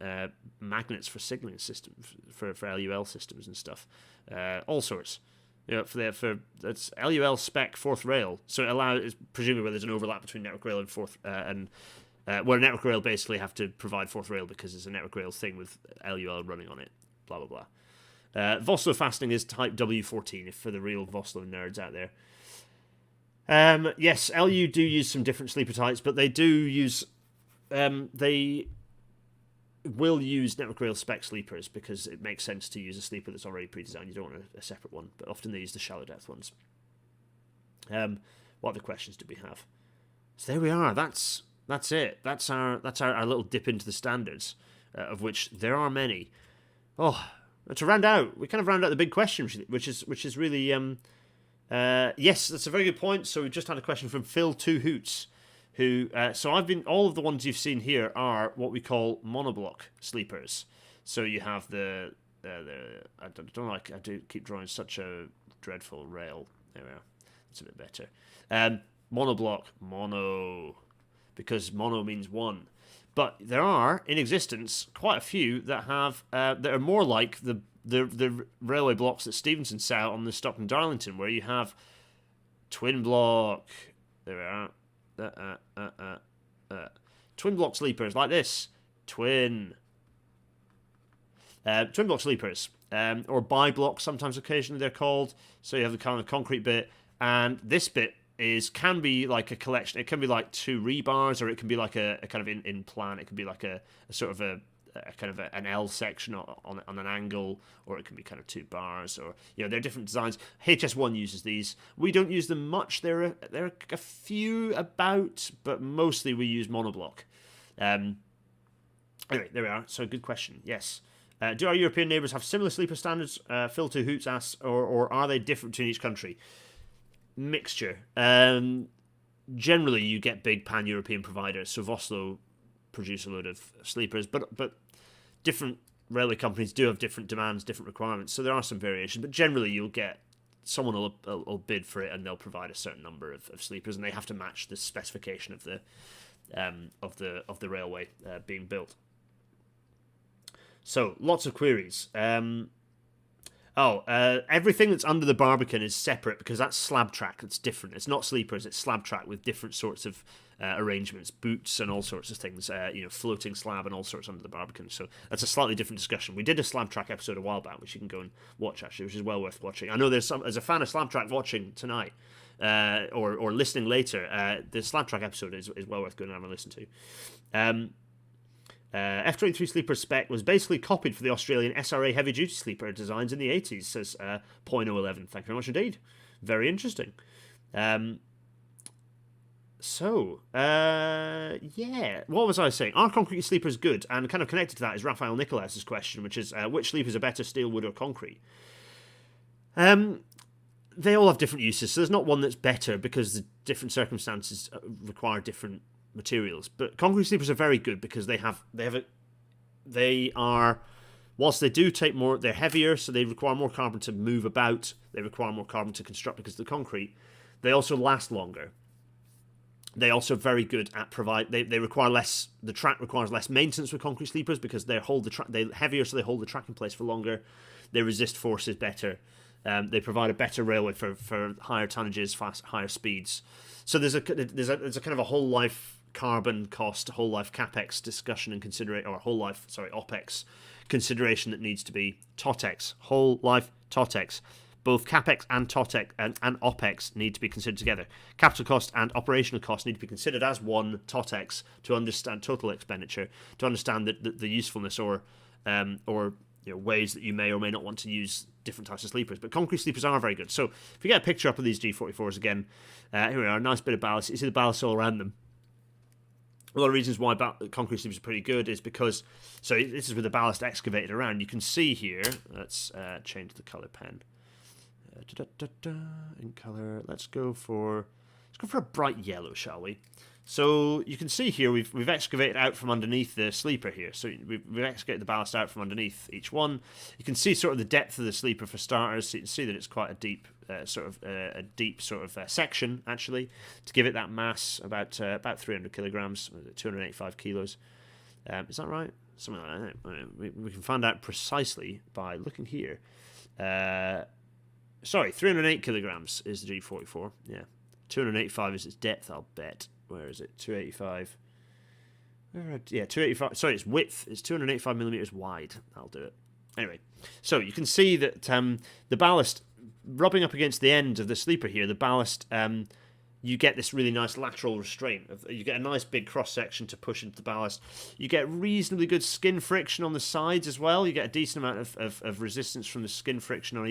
magnets for signaling systems, for LUL systems and stuff. All sorts. For that's LUL spec fourth rail, so it allows, presumably where there's an overlap between network rail and fourth where network rail basically have to provide fourth rail because it's a network rail thing with LUL running on it. Blah blah blah. Voslo fastening is type W14 if for the real Voslo nerds out there. Yes, LU do use some different sleeper types, but they do use they will use network rail spec sleepers because it makes sense to use a sleeper that's already pre-designed. You don't want a separate one, but often they use the shallow depth ones. What other questions do we have? So there we are. That's it. That's our little dip into the standards, of which there are many. Oh, to round out, we kind of round out the big question, which is really yes, that's a very good point. So we just had a question from Phil Two Hoots, who so all of the ones you've seen here are what we call monoblock sleepers. So you have I do keep drawing such a dreadful rail. There we are. That's a bit better. Monoblock, because mono means one. But there are in existence quite a few that have that are more like the railway blocks that Stevenson set out on the Stockton Darlington, where you have twin block. There we are. Twin block sleepers like this. Twin block sleepers, or bi-block sometimes occasionally they're called. So you have the kind of concrete bit, and this bit can be like a collection. It can be like 2 rebars, or it can be like a kind of in plan. It can be like a sort of a kind of an L section on an angle, or it can be kind of 2 bars, or they're different designs. HS1 uses these. We don't use them much. There are a few about, but mostly we use monoblock. Anyway, there we are. So good question. Yes. Do our European neighbours have similar sleeper standards? Phil Two Hoots asks, or are they different between each country? Mixture. Generally, you get big pan-European providers. So Voslo produce a load of sleepers, but different railway companies do have different demands, different requirements, so there are some variations. But generally, you'll get someone will bid for it, and they'll provide a certain number of sleepers, and they have to match the specification of the railway being built. So lots of queries. Everything that's under the Barbican is separate because that's slab track. It's different. It's not sleepers. It's slab track with different sorts of arrangements, boots and all sorts of things. Floating slab and all sorts under the Barbican. So that's a slightly different discussion. We did a slab track episode a while back, which you can go and watch actually, which is well worth watching. I know there's as a fan of slab track watching tonight or listening later. The slab track episode is well worth going and having a listen to. F-23 sleeper spec was basically copied for the Australian SRA heavy-duty sleeper designs in the 80s, says Point011. Thank you very much indeed. Very interesting. What was I saying? Are concrete sleepers good? And kind of connected to that is Raphael Nicolas' question, which is, which sleepers are better, steel, wood, or concrete? They all have different uses, so there's not one that's better because the different circumstances require different materials. But concrete sleepers are very good because they are, whilst they do take more, they're heavier, so they require more carbon to move about. They require more carbon to construct because of the concrete. They also last longer. They also very good at they require less. The track requires less maintenance with concrete sleepers because they're heavier, so they hold the track in place for longer. They resist forces better. They provide a better railway for higher tonnages, higher speeds. So there's a kind of a whole life carbon cost, whole life capex discussion and OPEX consideration that needs to be TOTEX, whole life TOTEX. Both capex and TOTEX and OPEX need to be considered together. Capital cost and operational cost need to be considered as one TOTEX to understand total expenditure, to understand the usefulness or ways that you may or may not want to use different types of sleepers. But concrete sleepers are very good. So if you get a picture up of these G44s again, here we are, a nice bit of ballast. You see the ballast all around them. A lot of reasons why concrete sleepers are pretty good is because, so this is with the ballast excavated around. You can see here, let's change the colour pen. In colour, let's go for a bright yellow, shall we? So you can see here we've excavated out from underneath the sleeper here. So we've excavated the ballast out from underneath each one. You can see sort of the depth of the sleeper for starters. So you can see that it's quite a deep section actually to give it that mass, about 300 kilograms, 285 kilos. Is that right? Something like that. We can find out precisely by looking here. 308 kilograms is the G44. Yeah, 285 is its depth, I'll bet. Where is it? 285. 285. Sorry, its width is 285 millimeters wide. That'll do it. Anyway, so you can see that the ballast rubbing up against the end of the sleeper here. The ballast, you get this really nice lateral restraint. You get a nice big cross section to push into the ballast. You get reasonably good skin friction on the sides as well. You get a decent amount of resistance from the skin friction on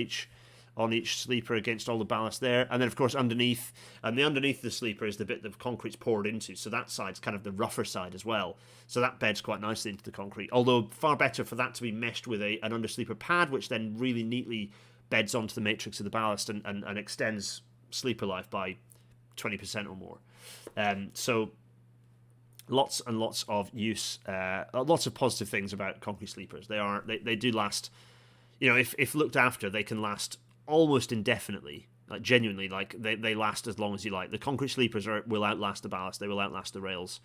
each sleeper against all the ballast there. And then, of course, underneath the sleeper is the bit that concrete's poured into, so that side's kind of the rougher side as well. So that beds quite nicely into the concrete, although far better for that to be meshed with an undersleeper pad, which then really neatly beds onto the matrix of the ballast and extends sleeper life by 20% or more. So lots and lots of use, lots of positive things about concrete sleepers. They do last, if looked after, they can last almost indefinitely, like genuinely, like they last as long as you like. The concrete sleepers will outlast the ballast, they will outlast the rails.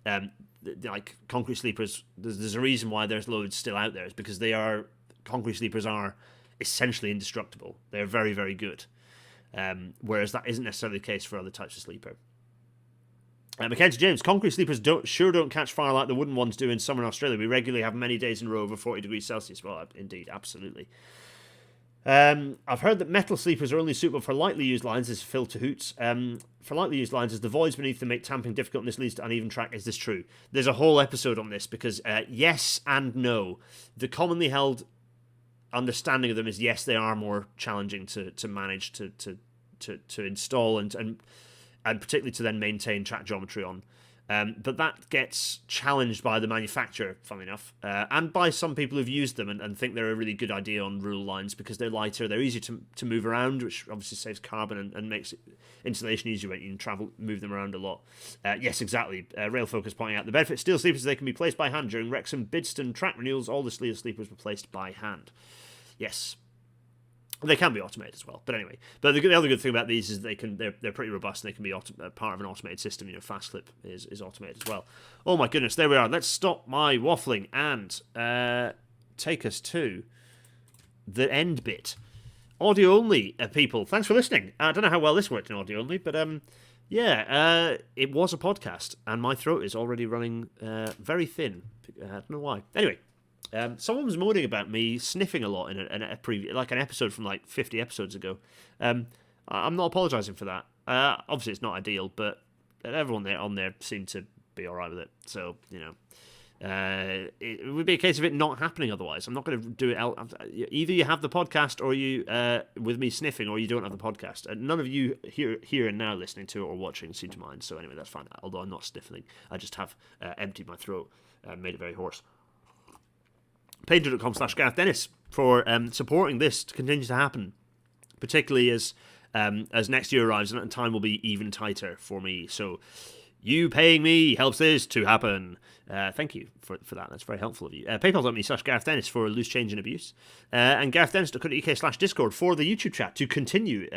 Like concrete sleepers, there's a reason why there's loads still out there. It's because concrete sleepers are essentially indestructible. They're very, very good. Whereas that isn't necessarily the case for other types of sleeper. Mackenzie James, concrete sleepers don't catch fire like the wooden ones do in summer in Australia. We regularly have many days in a row over 40 degrees Celsius. Well, indeed, absolutely. I've heard that metal sleepers are only suitable for lightly used lines. This is Phil to Hoots. For lightly used lines, as the voids beneath them make tamping difficult and this leads to uneven track. Is this true? There's a whole episode on this because yes and no. The commonly held understanding of them is yes, they are more challenging to manage to install and particularly to then maintain track geometry on. But that gets challenged by the manufacturer, funnily enough, and by some people who've used them and think they're a really good idea on rule lines because they're lighter, they're easier to move around, which obviously saves carbon and makes installation easier when you can move them around a lot. Yes, exactly. Rail Focus pointing out the benefit steel sleepers, they can be placed by hand. During Wrexham Bidston track renewals, all the steel sleepers were placed by hand. Yes. They can be automated as well, but anyway. But the other good thing about these is they're pretty robust and they can be part of an automated system. Fast clip is automated as well. Oh my goodness, there we are. Let's stop my waffling and take us to the end bit. Audio only, people. Thanks for listening. I don't know how well this worked in audio only, but it was a podcast, and my throat is already running very thin. I don't know why. Anyway. Someone was moaning about me sniffing a lot in an episode from like 50 episodes ago. I'm not apologising for that. Obviously, it's not ideal, but everyone on there seemed to be all right with it. So, it would be a case of it not happening otherwise. I'm not going to do it. Either you have the podcast or you with me sniffing, or you don't have the podcast. None of you here and now listening to it or watching seem to mind. So anyway, that's fine. Although I'm not sniffling, I just have emptied my throat and made it very hoarse. Patreon.com/Gareth Dennis for supporting this to continue to happen, particularly as next year arrives and time will be even tighter for me. So you paying me helps this to happen. Thank you for that. That's very helpful of you. PayPal.me/Gareth Dennis for loose change and abuse. And GarethDennis.co.uk/Discord for the YouTube chat to continue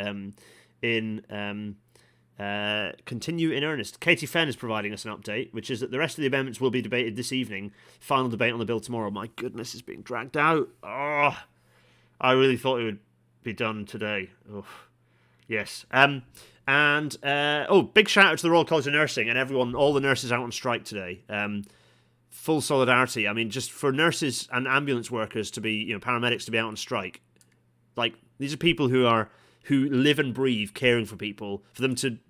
continue in earnest. Katie Fenn is providing us an update, which is that the rest of the amendments will be debated this evening. Final debate on the bill tomorrow. My goodness, it's being dragged out. Oh, I really thought it would be done today. Oh, yes. Big shout out to the Royal College of Nursing and everyone, all the nurses out on strike today. Full solidarity. I mean, just for nurses and ambulance workers to be, paramedics to be out on strike. Like, these are people who live and breathe caring for people. For them to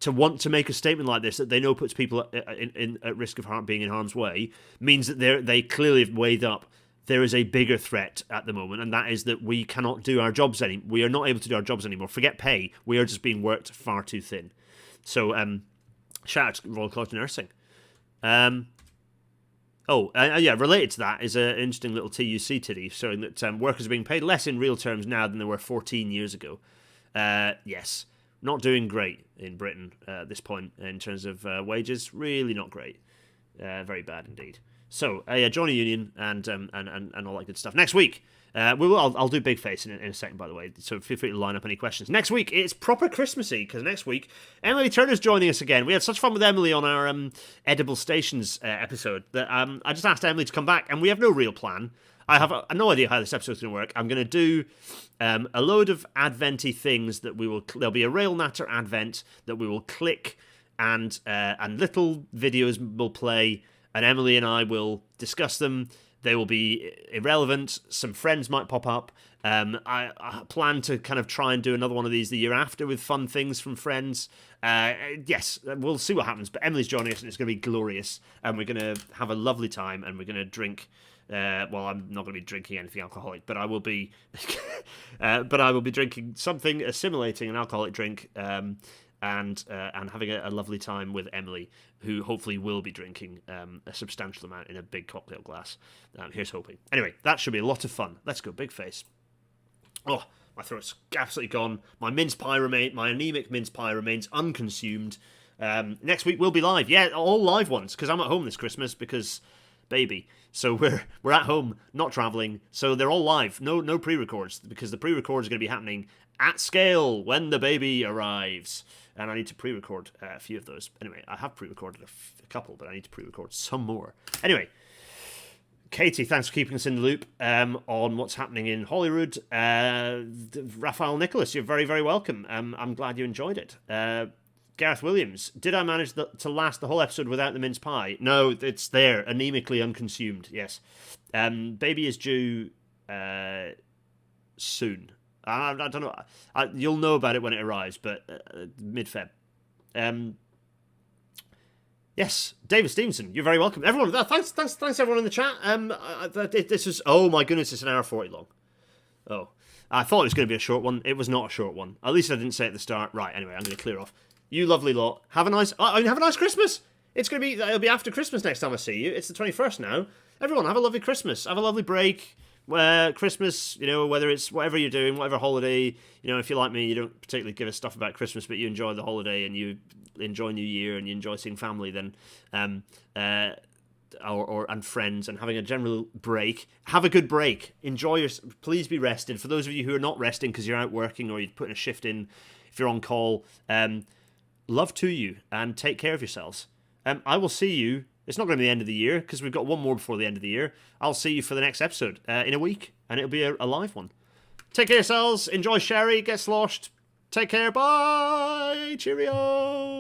want to make a statement like this that they know puts people at risk of being in harm's way means that they clearly have weighed up there is a bigger threat at the moment, and that is that we cannot do our jobs anymore. We are not able to do our jobs anymore. Forget pay. We are just being worked far too thin. So, shout out to Royal College of Nursing. Related to that is an interesting little TUC titty showing that workers are being paid less in real terms now than they were 14 years ago. Yes. Not doing great in Britain at this point in terms of wages. Really not great. Very bad indeed. So, join a union and all that good stuff. Next week, I'll do Big Face in a second, by the way. So feel free to line up any questions. Next week, it's proper Christmassy, because next week, Emily Turner's joining us again. We had such fun with Emily on our Edible Stations episode that I just asked Emily to come back, and we have no real plan. I have no idea how this episode's going to work. I'm going to do a load of adventy things that there'll be a Rail Natter advent that we will click and little videos will play, and Emily and I will discuss them. They will be irrelevant. Some friends might pop up. I plan to kind of try and do another one of these the year after with fun things from friends. Yes, we'll see what happens. But Emily's joining us, and it's going to be glorious. And we're going to have a lovely time, and we're going to drink. I'm not going to be drinking anything alcoholic, but I will be. But I will be drinking something assimilating an alcoholic drink, and having a lovely time with Emily, who hopefully will be drinking a substantial amount in a big cocktail glass. Here's hoping. Anyway, that should be a lot of fun. Let's go, Big Face. Oh, my throat's absolutely gone. My anemic mince pie remains unconsumed. Next week we'll be live. Yeah, all live ones, because I'm at home this Christmas, because baby. So we're at home, not travelling, so they're all live. No pre-records, because the pre-records are going to be happening at scale when the baby arrives. And I need to pre-record a few of those. Anyway, I have pre-recorded a couple, but I need to pre-record some more. Anyway, Katie, thanks for keeping us in the loop on what's happening in Holyrood. Raphael Nicholas, you're very, very welcome. I'm glad you enjoyed it. Gareth Williams, did I manage to last the whole episode without the mince pie? No, it's there, anemically unconsumed, yes. Baby is due soon. I don't know. You'll know about it when it arrives, but mid-Feb. Yes, David Stevenson, you're very welcome. Everyone, thanks everyone in the chat. This is, oh my goodness, it's an hour 40 long. Oh, I thought it was going to be a short one. It was not a short one. At least I didn't say at the start. Right, anyway, I'm going to clear off. You lovely lot. Have a nice Christmas. It'll be after Christmas next time I see you. It's the 21st now. Everyone, have a lovely Christmas. Have a lovely break. Christmas, whether it's whatever you're doing, whatever holiday, if you're like me, you don't particularly give a stuff about Christmas, but you enjoy the holiday and you enjoy New Year and you enjoy seeing family, then and friends, and having a general break. Have a good break. Please be rested. For those of you who are not resting because you're out working or you're putting a shift in, if you're on call, love to you and take care of yourselves. I will see you. It's not going to be the end of the year because we've got one more before the end of the year. I'll see you for the next episode in a week, and it'll be a live one. Take care of yourselves. Enjoy Sherry. Get sloshed. Take care. Bye. Cheerio.